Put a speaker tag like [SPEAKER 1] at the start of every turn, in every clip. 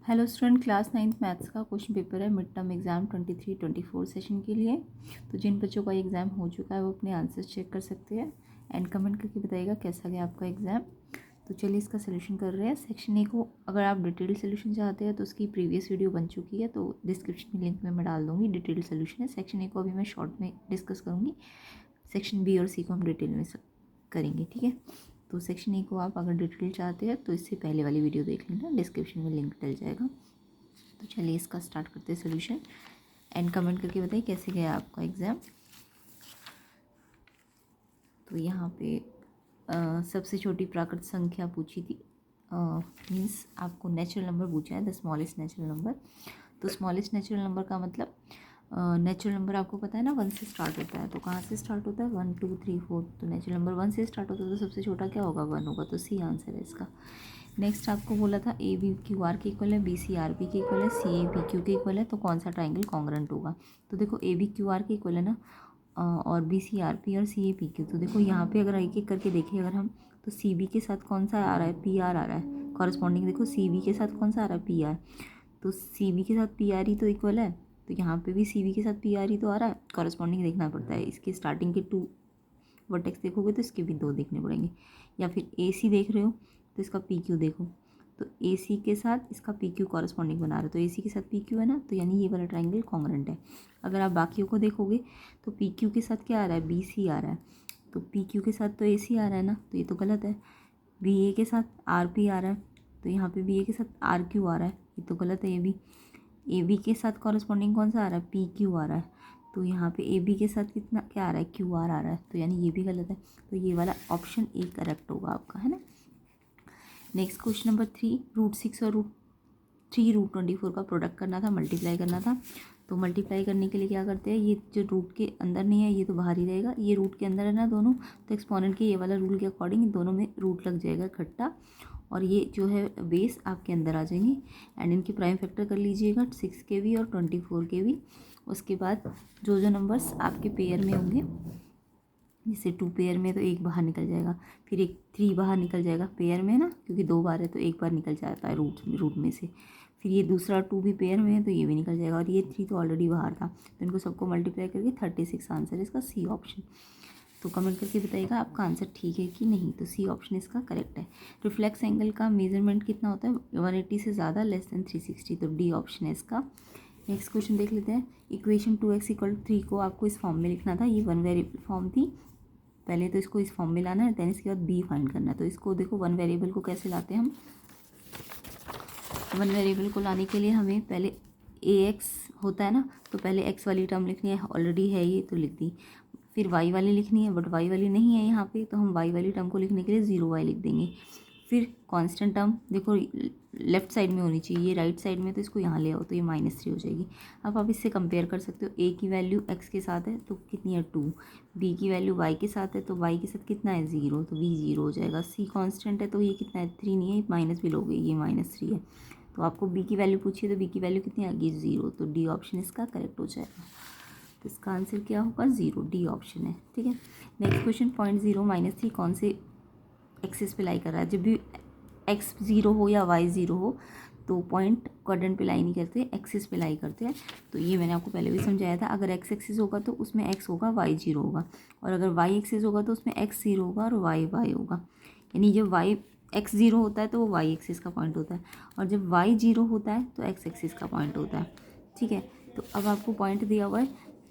[SPEAKER 1] Hello student, class 9th maths का question paper है mid term exam 23-24 session के लिए। तो जिन बच्चों का एग्ज़ाम हो चुका है वो अपने आंसर चेक कर सकते हैं एंड कमेंट करके बताइएगा कैसा गया आपका एग्ज़ाम। तो चलिए इसका सोल्यूशन कर रहे हैं। सेक्शन ए को अगर आप डिटेल सोल्यूशन चाहते हैं तो उसकी प्रीवियस वीडियो बन चुकी है, तो डिस्क्रिप्शन में लिंक में मैं डाल दूँगी। डिटेल सोल्यूशन है। सेक्शन ए को अभी मैं शॉर्ट में डिस्कस करूँगी, सेक्शन बी और सी को हम डिटेल में करेंगे, ठीक है। तो सेक्शन ए को आप अगर डिटेल चाहते हैं तो इससे पहले वाली वीडियो देख लेना, डिस्क्रिप्शन में लिंक डल जाएगा। तो चलिए इसका स्टार्ट करते हैं सोल्यूशन एंड कमेंट करके बताइए कैसे गया आपका एग्ज़ाम। तो यहाँ पे सबसे छोटी प्राकृत संख्या पूछी थी, मीन्स आपको नेचुरल नंबर पूछा है, द स्मॉलेस्ट नेचुरल नंबर। तो स्मॉलेस्ट नेचुरल नंबर का मतलब नेचुरल नंबर आपको पता है ना 1 से स्टार्ट होता है। तो कहाँ से स्टार्ट होता है? 1 2 3 4। तो नेचुरल नंबर 1 से स्टार्ट होता है, तो सबसे छोटा क्या होगा? 1 होगा। तो सी आंसर है इसका। नेक्स्ट आपको बोला था ए बी क्यू आर के इक्वल है, बी सी आर पी के इक्वल है, सी ए पी क्यू के इक्वल है, तो कौन सा ट्राइंगल कॉन्ग्रुएंट होगा? तो देखो ए बी क्यू आर के इक्वल है ना, और बी सी आर पी और सी ए पी क्यू। तो देखो यहाँ पे अगर एक एक करके देखें अगर हम, तो सी बी के साथ कौन सा आ रहा है? पी आर आ रहा है। कॉरस्पॉन्डिंग देखो सी बी के साथ कौन सा आ रहा है? P R. तो सी बी के साथ पी आर ही तो इक्वल है, तो यहाँ पे भी सी बी के साथ पी आर ही तो आ रहा है। कॉरस्पॉन्डिंग देखना पड़ता है। इसके स्टार्टिंग के 2 वर्टेक्स देखोगे तो इसके भी 2 देखने पड़ेंगे। या फिर ए सी देख रहे हो तो इसका पी क्यू देखो, तो ए सी के साथ इसका पी क्यू कॉरस्पॉन्डिंग बना रहा है, तो ए सी के साथ पी क्यू है ना, तो यानी ये वाला ट्राइंगल कॉन्ग्रुएंट है। अगर आप बाकियों को देखोगे तो पी क्यू के साथ क्या आ रहा है? बी सी आ रहा है। तो पी क्यू के साथ तो ए सी आ रहा है ना, तो ये तो गलत है। बी ए के साथ आर पी आ रहा है, तो यहाँ पे बी ए के साथ आर क्यू आ रहा है, ये तो गलत है ये भी। ए बी के साथ कॉरस्पॉन्डिंग कौन सा आ रहा है? पी क्यू आ रहा है, तो यहाँ पे ए बी के साथ कितना क्या आ रहा है? क्यू आर आ रहा है, तो यानी ये भी गलत है। तो ये वाला ऑप्शन ए करेक्ट होगा आपका, है ना। नेक्स्ट क्वेश्चन नंबर 3, √6 और √3 √24 का प्रोडक्ट करना था, मल्टीप्लाई करना था। तो मल्टीप्लाई करने के लिए क्या करते हैं, ये जो रूट के अंदर नहीं है ये तो बाहर ही रहेगा, ये रूट के अंदर है ना दोनों, तो एक्सपोनेंट के ये वाला रूल के अकॉर्डिंग दोनों में रूट लग जाएगा इकट्ठा, और ये जो है बेस आपके अंदर आ जाएंगे। एंड इनके प्राइम फैक्टर कर लीजिएगा 6 के भी और 24 के भी। उसके बाद जो जो नंबर्स आपके पेयर में होंगे, जैसे 2 पेयर में तो एक बाहर निकल जाएगा, फिर एक 3 बाहर निकल जाएगा पेयर में ना, क्योंकि 2 बार है तो एक बार निकल जाता है रूट में से। फिर ये दूसरा 2 भी पेयर में है तो ये भी निकल जाएगा, और ये 3 तो ऑलरेडी बाहर था, तो इनको सबको मल्टीप्लाई करके 36 आंसर है इसका, सी ऑप्शन। तो कमेंट करके बताइएगा आपका आंसर ठीक है कि नहीं। तो सी ऑप्शन इसका करेक्ट है। रिफ्लेक्स एंगल का मेजरमेंट कितना होता है? 180 से ज़्यादा, लेस देन 360, तो डी ऑप्शन है इसका। नेक्स्ट क्वेश्चन देख लेते हैं। इक्वेशन 2x = 3 को आपको इस फॉर्म में लिखना था, ये 1 वेरिएबल फॉर्म थी। पहले तो इसको इस फॉर्म में लाना है, देन इसके बाद बी फाइंड करना है। तो इसको देखो 1 वेरिएबल को कैसे लाते हैं हम। 1 वेरिएबल को लाने के लिए हमें पहले ए एक्स होता है ना, तो पहले एक्स वाली टर्म लिखनी है, ऑलरेडी है ये तो लिख दी। फिर वाई वाली लिखनी है, बट वाई वाली नहीं है यहाँ पे, तो हम वाई वाली टर्म को लिखने के लिए 0y लिख देंगे। फिर कांस्टेंट टर्म देखो लेफ्ट साइड में होनी चाहिए, ये राइट साइड में, तो इसको यहाँ ले आओ तो ये -3 हो जाएगी। अब आप इससे कंपेयर कर सकते हो, ए की वैल्यू एक्स के साथ है तो कितनी है 2, बी की वैल्यू वाई के साथ है तो वाई के साथ कितना है 0, तो बी 0 हो जाएगा। सी कांस्टेंट है तो ये कितना है 3 नहीं है, माइनस भी लोगे, ये -3 है। तो आपको बी की वैल्यू पूछिए तो बी की वैल्यू कितनी आ गई 0, तो डी ऑप्शन इसका करेक्ट हो जाएगा। तो इसका आंसर क्या होगा? 0, डी ऑप्शन है, ठीक है। नेक्स्ट क्वेश्चन, 0.0 -3 कौन से एक्सिस पे लाई कर रहा है? जब भी एक्स 0 हो या वाई 0 हो तो पॉइंट क्वाड्रेंट पे लाई नहीं करते, एक्सिस पे लाई करते हैं। तो ये मैंने आपको पहले भी समझाया था। अगर एक्स एक्सिस होगा तो उसमें एक्स होगा, वाई 0 होगा, और अगर वाई एक्सिस होगा तो उसमें एक्स 0 होगा और वाई होगा। यानी जब वाई एक्स 0 होता है तो वो वाई एक्सिस का पॉइंट होता है, और जब वाई 0 होता है तो एक्स एक्सिस का पॉइंट होता है, ठीक है। तो अब आपको पॉइंट दिया हुआ है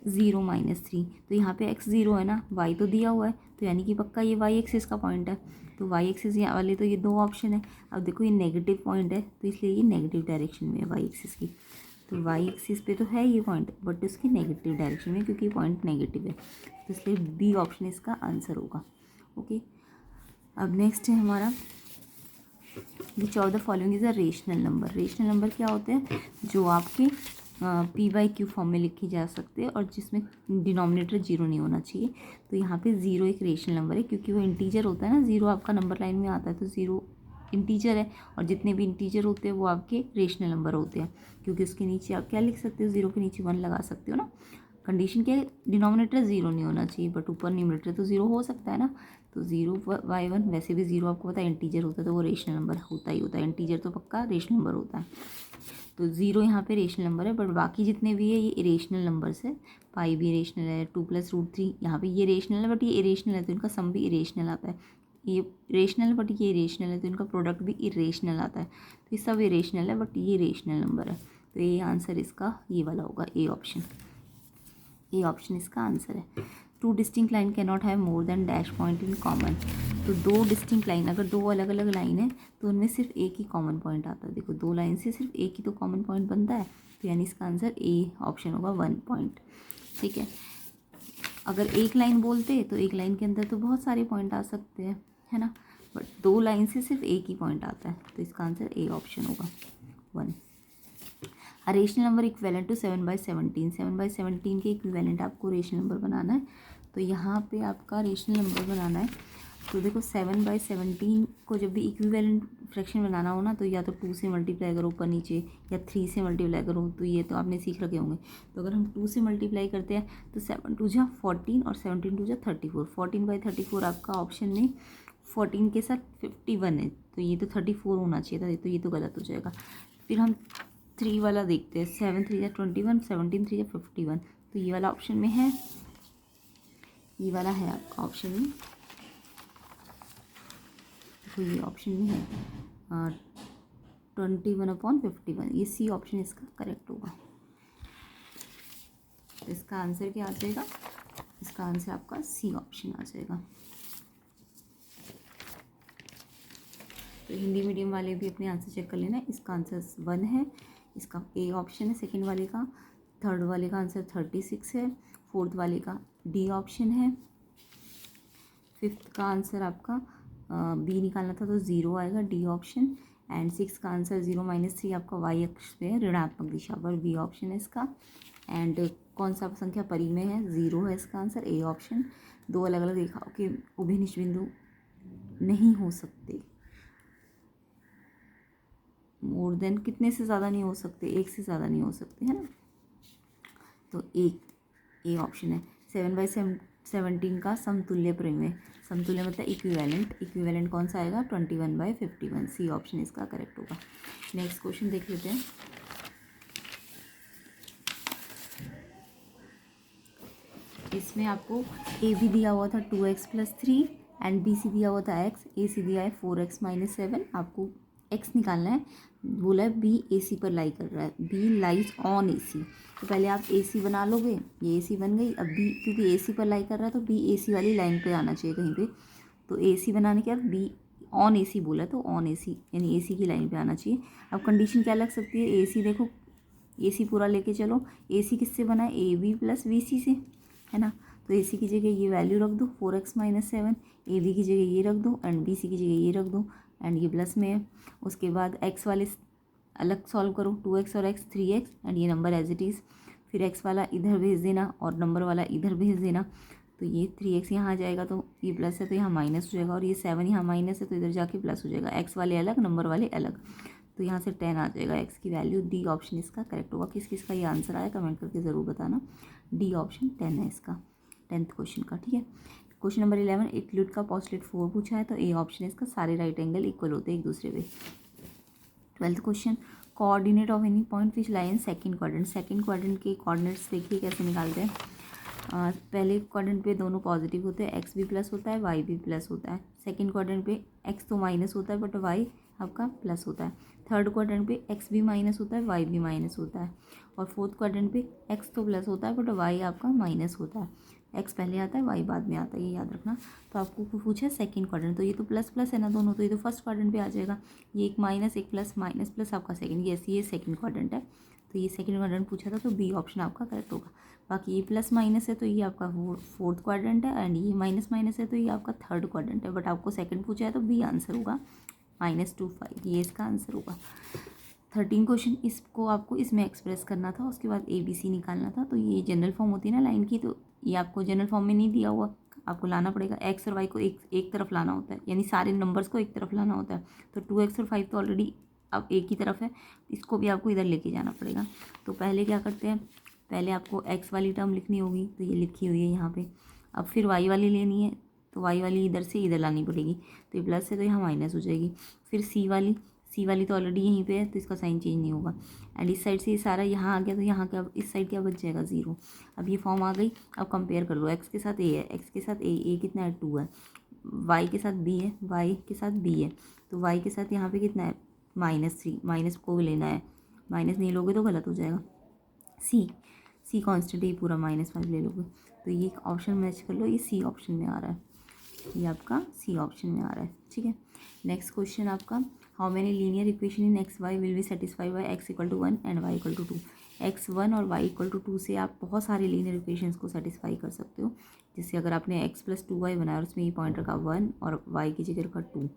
[SPEAKER 1] 0 -3, तो यहाँ पे x 0 है ना, y तो दिया हुआ है, तो यानी कि पक्का ये y एक्सिस का पॉइंट है। तो y एक्सिस यहाँ वाले तो ये 2 ऑप्शन है। अब देखो ये नेगेटिव पॉइंट है तो इसलिए ये नेगेटिव डायरेक्शन में है y एक्सिस की। तो y एक्सिस पे तो है ये पॉइंट, बट उसकी नेगेटिव डायरेक्शन में, क्योंकि पॉइंट नेगेटिव है, तो इसलिए बी ऑप्शन इसका आंसर होगा। ओके, अब नेक्स्ट है हमारा, which of the following is a rational number. Rational number क्या होते हैं? जो आपके p/q फॉर्म में लिखी जा सकते हैं और जिसमें डिनोमिनेटर 0 नहीं होना चाहिए। तो यहाँ पे 0 एक रेशनल नंबर है, क्योंकि वो इंटीजर होता है ना, 0 आपका नंबर लाइन में आता है, तो 0 इंटीजर है, और जितने भी इंटीजर होते हैं वो आपके रेशनल नंबर होते हैं, क्योंकि उसके नीचे आप क्या लिख सकते हो? 0 के नीचे 1 लगा सकते हो ना। कंडीशन क्या है? डिनोमिनेटर 0 नहीं होना चाहिए, बट ऊपर न्यूमरेटर तो 0 हो सकता है ना। तो 0/1, वैसे भी 0 आपको पता है इंटीजर होता है तो वो रेशनल नंबर होता ही होता है, इंटीजर तो पक्का रेशनल नंबर होता है। तो 0 यहाँ पे रेशनल नंबर है, बट बाकी जितने भी है ये इरेशनल नंबर्स है। पाई भी इरेशनल है, 2+√3 यहाँ पे ये रेशनल है बट ये इरेशनल है तो इनका सम भी इरेशनल आता है। ये रेशनल है बट ये इरेशनल है तो इनका प्रोडक्ट भी इरेशनल आता है। तो ये सब इरेशनल है बट ये रेशनल नंबर है। तो ये आंसर इसका ये वाला होगा, ए ऑप्शन। ए ऑप्शन इसका आंसर है। 2 distinct line can not have more than dash point in common. तो 2 डिस्टिंक्ट लाइन, अगर 2 अलग अलग लाइन है तो उनमें सिर्फ एक ही कॉमन पॉइंट आता है। देखो 2 लाइन से सिर्फ एक ही तो कॉमन पॉइंट बनता है, तो यानी इसका आंसर ए ऑप्शन होगा, 1 पॉइंट। ठीक है, अगर एक लाइन बोलते तो एक लाइन के अंदर तो बहुत सारे पॉइंट आ सकते हैं, है ना, बट 2 लाइन से सिर्फ एक ही पॉइंट आता है, तो इसका आंसर ए ऑप्शन होगा, 1। A rational number equivalent to 7/17, 7/17 के इक्विवेलेंट आपको रेशनल नंबर बनाना है। तो यहाँ पे आपका रेशनल नंबर बनाना है। तो देखो 7/17 को जब भी इक्विवेलेंट फ्रैक्शन बनाना हो ना, तो या तो 2 से मल्टीप्लाई करो ऊपर नीचे, या 3 से मल्टीप्लाई करो। तो ये तो आपने सीख रखे होंगे। तो अगर हम 2 से मल्टीप्लाई करते हैं तो 7 × 14 और 17 × 34, 14/34 आपका ऑप्शन में 14 के साथ 51 है, तो ये तो 34 होना चाहिए था, तो ये तो गलत हो जाएगा। फिर हम 3 वाला देखते हैं, 7 × 3 = 21, 17 × 3 = 51, तो ये वाला ऑप्शन में है, ये वाला है आपका ऑप्शन में, तो ये ऑप्शन में है 21/51, ये सी ऑप्शन इसका करेक्ट होगा। तो इसका आंसर क्या आ जाएगा? इसका आंसर आपका सी ऑप्शन आ जाएगा। तो हिंदी मीडियम वाले भी अपने आंसर चेक कर लेना। इसका आंसर 1 है, इसका ए ऑप्शन है सेकंड वाले का। थर्ड वाले का आंसर 36 है, फोर्थ वाले का डी ऑप्शन है। फिफ्थ का आंसर आपका बी निकालना था तो 0 आएगा, डी ऑप्शन। एंड 6 का आंसर 0 - 3 आपका वाई अक्ष पे है, ऋणात्मक दिशा पर, बी ऑप्शन है इसका। एंड कौन सा संख्या परी में है? 0 है इसका आंसर, ए ऑप्शन। 2 अलग अलग रेखाओं के उभयनिष्ठ बिंदु नहीं हो सकते, मोर देन कितने से ज़्यादा नहीं हो सकते? 1 से ज़्यादा नहीं हो सकते, है ना। तो ए ऑप्शन है। 7/17 का समतुल्य प्रमेय, समतुल्य मतलब इक्विवेलेंट, इक्विवेलेंट कौन सा आएगा? 21/51, सी ऑप्शन इसका करेक्ट होगा। नेक्स्ट क्वेश्चन देख लेते हैं। इसमें आपको ए भी दिया हुआ था 2x + 3 एंड बी सी दिया हुआ था x, ए सी दिया है 4x - 7। आपको x निकालना है। बोला है बी ए सी पर लाई कर रहा है, बी लाइज ऑन ए सी। तो पहले आप ए सी बना लोगे, ये ए सी बन गई। अब बी क्योंकि ए सी पर लाई कर रहा है तो बी ए सी वाली लाइन पे आना चाहिए कहीं पे। तो ए सी बनाने के बाद बी ऑन ए सी बोला तो ऑन ए सी यानी ए सी की लाइन पे आना चाहिए। अब कंडीशन क्या लग सकती है? ए सी देखो, ए सी पूरा लेके चलो। ए सी किससे बना है? ए बी + बी सी से, है ना। तो ए सी की जगह ये वैल्यू रख दो 4x - 7, ए बी की जगह ये रख दो एंड बी सी की जगह ये रख दो एंड ये प्लस में है। उसके बाद x वाले अलग सॉल्व करो, 2x और x 3x एंड ये नंबर एज इट इज़। फिर x वाला इधर भेज देना और नंबर वाला इधर भेज देना। तो ये 3x यहाँ आ जाएगा तो ये प्लस है तो यहाँ माइनस हो जाएगा, और ये 7 यहाँ माइनस है तो इधर जाके प्लस हो जाएगा। x वाले अलग, नंबर वाले अलग, तो यहाँ से 10 आ जाएगा x की वैल्यू। डी ऑप्शन इसका करेक्ट होगा। किस किस का ये आंसर आया कमेंट करके ज़रूर बताना। डी ऑप्शन 10 है इसका, 10th क्वेश्चन का। ठीक है, क्वेश्चन नंबर 11, इक्लूड का पोस्टलेट 4 पूछा है तो ए ऑप्शन इसका, सारे राइट एंगल इक्वल होते हैं एक दूसरे पे। 12th question, coordinate of any point which lie in second quadrant. Second quadrant के कोऑर्डिनेट्स देखिए कैसे निकालते हैं। पहले क्वाड्रेंट पे दोनों पॉजिटिव होते हैं, एक्स भी प्लस होता है, वाई भी प्लस होता है। सेकंड क्वाड्रेंट पे एक्स तो माइनस होता है बट वाई आपका प्लस होता है। थर्ड क्वाड्रेंट पे एक्स भी माइनस होता है, वाई भी माइनस होता है। और फोर्थ क्वाड्रेंट पे एक्स तो प्लस होता है बट वाई आपका माइनस होता है। एक्स पहले आता है, वाई बाद में आता है, ये याद रखना। तो आपको पूछा है सेकंड क्वाड्रेंट, तो ये तो प्लस प्लस है ना दोनों, तो ये तो फर्स्ट क्वाड्रेंट पे आ जाएगा। ये एक माइनस एक प्लस, माइनस प्लस आपका सेकंड, ये सेकंड क्वाड्रेंट है। तो ये सेकंड क्वाड्रेंट पूछा था तो बी ऑप्शन आपका करेक्ट होगा। बाकी ये प्लस माइनस है तो ये आपका फोर्थ क्वाड्रेंट है एंड ये माइनस माइनस है तो ये आपका थर्ड क्वाड्रेंट है, बट आपको सेकंड पूछा है तो बी आंसर होगा, -2 ये इसका आंसर होगा। 13 क्वेश्चन, इसको आपको इसमें एक्सप्रेस करना था, उसके बाद ए बी सी निकालना था। तो ये जनरल फॉर्म होती है ना लाइन की, तो ये आपको जनरल फॉर्म में नहीं दिया हुआ, आपको लाना पड़ेगा। एक्स और वाई को एक तरफ लाना होता है, यानी सारे नंबर्स को एक तरफ लाना होता है। तो 2x और 5 तो ऑलरेडी अब एक ही तरफ है, इसको भी आपको इधर लेके जाना पड़ेगा। तो पहले क्या करते हैं, पहले आपको x वाली टर्म लिखनी होगी, तो ये लिखी हुई है यहाँ पे। अब फिर y वाली लेनी है, तो y वाली इधर से इधर लानी पड़ेगी, तो ये प्लस है तो यहाँ माइनस हो जाएगी। फिर c वाली तो ऑलरेडी यहीं पे है तो इसका साइन चेंज नहीं होगा। एंड इस साइड से ये सारा यहाँ आ गया तो यहाँ क्या, इस साइड क्या बच जाएगा, 0। अब ये फॉर्म आ गई। अब कंपेयर कर लो, x के साथ a है, x के साथ a कितना है, 2 है, y के साथ b है, y के साथ b है, तो y के साथ यहाँ पे कितना है, -3, माइनस को भी लेना है, माइनस नहीं लोगे तो गलत हो जाएगा। c कांस्टेंट है, पूरा -5 ले लोगे, तो ये ऑप्शन मैच कर लो, ये c ऑप्शन में आ रहा है, ये आपका c ऑप्शन में आ रहा है। ठीक है, नेक्स्ट क्वेश्चन आपका, how many linear equation in x y will be satisfied by x = 1 and y = 2। x1 और y = 2 से आप बहुत सारे लीनियर इक्वेशंस को सेटिस्फाई कर सकते हो। जैसे अगर आपने x + 2y बनाया और उसमें ये पॉइंट रखा 1 और y की जगह रखा 2,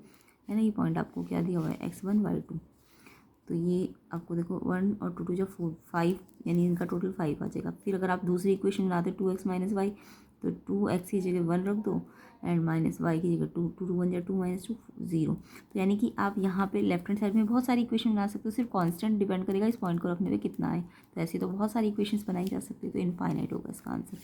[SPEAKER 1] है ना, ये पॉइंट आपको क्या दिया हुआ है, x1 y2, तो ये आपको देखो 1 और 2 जो 4 5, यानी इनका टोटल 5 आ जाएगा। फिर अगर आप दूसरी इक्वेशन बनाते 2x - y, तो 2x की जगह 1 रख दो एंड -y की जगह 2, 2 2 1 जा 2 -2 0। तो यानी कि आप यहाँ पे लेफ्ट हैंड साइड में बहुत सारी इक्वेशन बना सकते हो, सिर्फ कांस्टेंट डिपेंड करेगा इस पॉइंट को रखने पे कितना है। तो ऐसी तो बहुत सारी इक्वेशंस बनाई जा सकती है, तो इनफाइनाइट होगा इसका आंसर।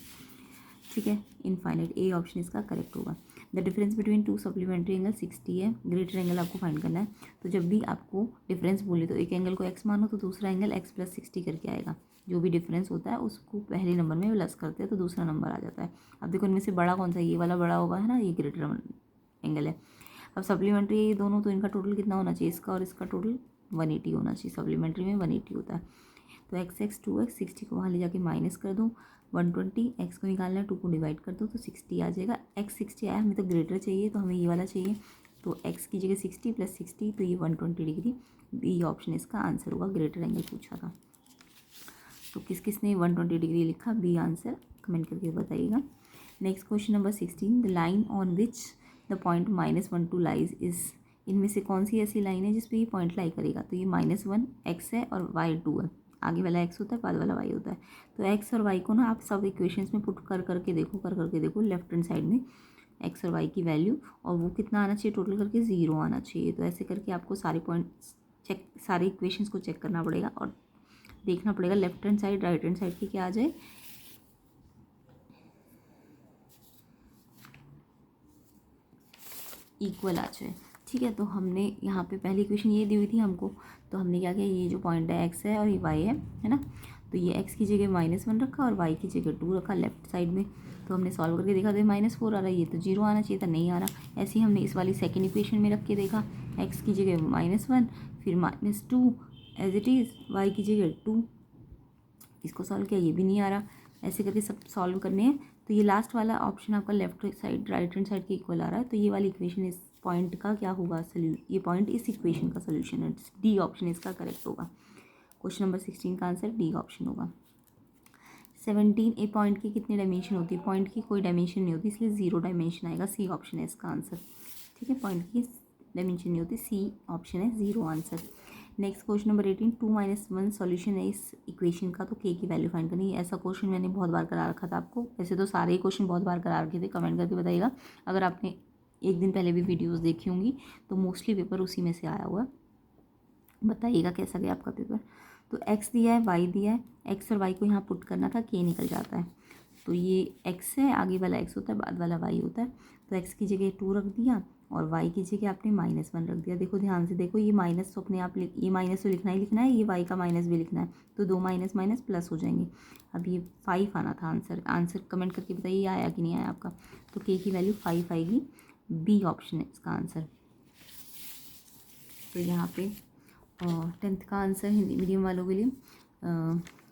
[SPEAKER 1] ठीक है, इनफाइनाइट, ए ऑप्शन इसका करेक्ट होगा। The difference between 2 supplementary angle 60 है, ग्रेटर एंगल आपको फाइंड करना है। तो जब भी आपको डिफरेंस बोले तो एक एंगल को x मानो तो दूसरा एंगल x + 60 करके आएगा। जो भी डिफरेंस होता है उसको पहले नंबर में प्लस करते हैं तो दूसरा नंबर आ जाता है। अब देखो इनमें से बड़ा कौन सा है, ये वाला बड़ा होगा, है ना, ये ग्रेटर एंगल है। अब सप्लीमेंट्री ये दोनों, तो इनका टोटल कितना होना चाहिए, इसका और इसका टोटल 180 होना चाहिए। सप्लीमेंट्री में 180 होता है, तो x 2x 60 को वहाँ ले जाके माइनस कर दो, 120, x को निकालना है, 2 को डिवाइड कर दो तो 60 आ जाएगा। x 60 आया, हमें तो ग्रेटर चाहिए तो हमें ये वाला चाहिए, तो x की जगह 60 + 60 तो ये 120 डिग्री, बी ऑप्शन इसका आंसर होगा। ग्रेटर एंगल पूछा था तो किस किस ने 120 डिग्री लिखा, बी आंसर, कमेंट करके बताइएगा। Next question number 16, the line on which the point -1 2 lies is, इनमें से कौन सी ऐसी लाइन है जिसपे ये पॉइंट लाई करेगा। तो ये -1 x है और y 2 है, आगे वाला x होता है, बाद वाला y होता है। तो x और y को ना आप सब इक्वेशंस में पुट कर करके देखो लेफ्ट हैंड साइड में x और y की वैल्यू, और वो कितना आना चाहिए, टोटल करके 0 आना चाहिए। तो ऐसे करके आपको सारे पॉइंट्स चेक, सारे इक्वेशंस को चेक करना पड़ेगा और देखना पड़ेगा left hand side right hand side की क्या आ जाए, इक्वल आ जाए। ठीक है, तो हमने यहाँ पे पहली इक्वेशन ये दी हुई थी हमको, तो हमने क्या किया, ये जो पॉइंट है x है और ये y है ना, तो ये x की जगह -1 रखा और y की जगह 2 रखा लेफ्ट साइड में। तो हमने सॉल्व करके देखा तो ये -4 आ रहा है, ये तो 0 आना चाहिए था, नहीं आ रहा। ऐसे ही हमने इस वाली सेकेंड इक्वेशन में रख के देखा, x की जगह -1 फिर -2 एज इट इज़, y की जगह 2, इसको सॉल्व किया, ये भी नहीं आ रहा। ऐसे करके सब सॉल्व करने हैं। तो ये लास्ट वाला ऑप्शन आपका left side right hand side के इक्वल आ रहा है, तो ये वाली इक्वेशन इस पॉइंट का क्या होगा, ये पॉइंट इस इक्वेशन का सोल्यूशन है, डी ऑप्शन इसका करेक्ट होगा। क्वेश्चन नंबर 16 का आंसर डी ऑप्शन होगा। 17, ए पॉइंट की कितनी डायमेंशन होती है, पॉइंट की कोई डायमेंशन नहीं होती, इसलिए 0 डायमेंशन आएगा, सी ऑप्शन है इसका आंसर। ठीक है, पॉइंट की डायमेंशन नहीं होती, सी ऑप्शन है 0 answer. Next question number 18, 2 - 1 solution है इस इक्वेशन का, तो के की वैल्यू फाइंड करनी है। ऐसा क्वेश्चन मैंने बहुत बार करा रखा था आपको, वैसे तो सारे ही क्वेश्चन बहुत बार करा रखे थे, कमेंट करके बताइएगा। अगर आपने एक दिन पहले भी वीडियोस देखी होंगी तो मोस्टली पेपर उसी में से आया हुआ, बताइएगा कैसा गया आपका पेपर। तो x दिया है, y दिया है, x और y को यहाँ पुट करना था, k निकल जाता है, तो ये x है, आगे वाला x होता है, बाद वाला y होता है। तो x की जगह 2 रख दिया और y की जगह आपने -1 रख दिया। देखो ध्यान से देखो, ये माइनस तो अपने आप ये माइनस तो लिखना ही लिखना है, ये y का माइनस भी लिखना है, तो 2 माइनस माइनस प्लस हो जाएंगे। अब ये 5 आना था आंसर कमेंट करके बताइए आया कि नहीं आया आपका। तो k की वैल्यू 5 आएगी, बी ऑप्शन है इसका आंसर। तो यहाँ पे 10th का आंसर हिंदी मीडियम वालों के लिए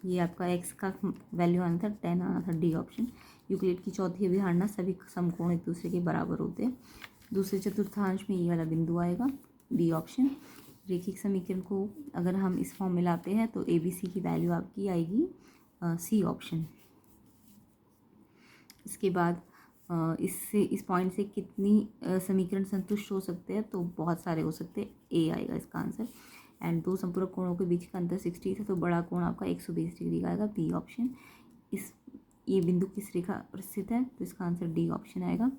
[SPEAKER 1] ये आपका x का वैल्यू आना था 10 आना था, डी ऑप्शन। यूक्लिड की चौथी अवधारणा, सभी समकोण एक दूसरे के बराबर होते हैं, दूसरे चतुर्थांश में ये वाला बिंदु आएगा, बी ऑप्शन। रेखिक समीकरण को अगर हम इस फॉर्म में लाते हैं तो ABC की वैल्यू आपकी आएगी, सी ऑप्शन। इसके बाद इससे इस पॉइंट से कितनी समीकरण संतुष्ट हो सकते हैं, तो बहुत सारे हो सकते हैं, ए आएगा इसका आंसर। एंड 2 संपूरक कोणों के बीच का अंतर 60 था, तो बड़ा कोण आपका 120 डिग्री का आएगा, बी ऑप्शन। ये बिंदु किस रेखा पर स्थित है, तो इसका आंसर डी ऑप्शन आएगा।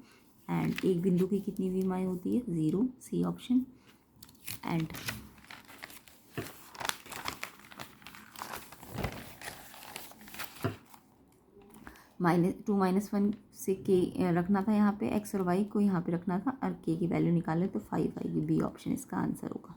[SPEAKER 1] एंड एक बिंदु की कितनी विमाएँ होती है, 0, सी ऑप्शन। एंड -1 से के रखना था यहाँ पे, एक्स और वाई को यहाँ पे रखना था और के की वैल्यू निकाले तो 5 आएगी। बी ऑप्शन इसका आंसर होगा।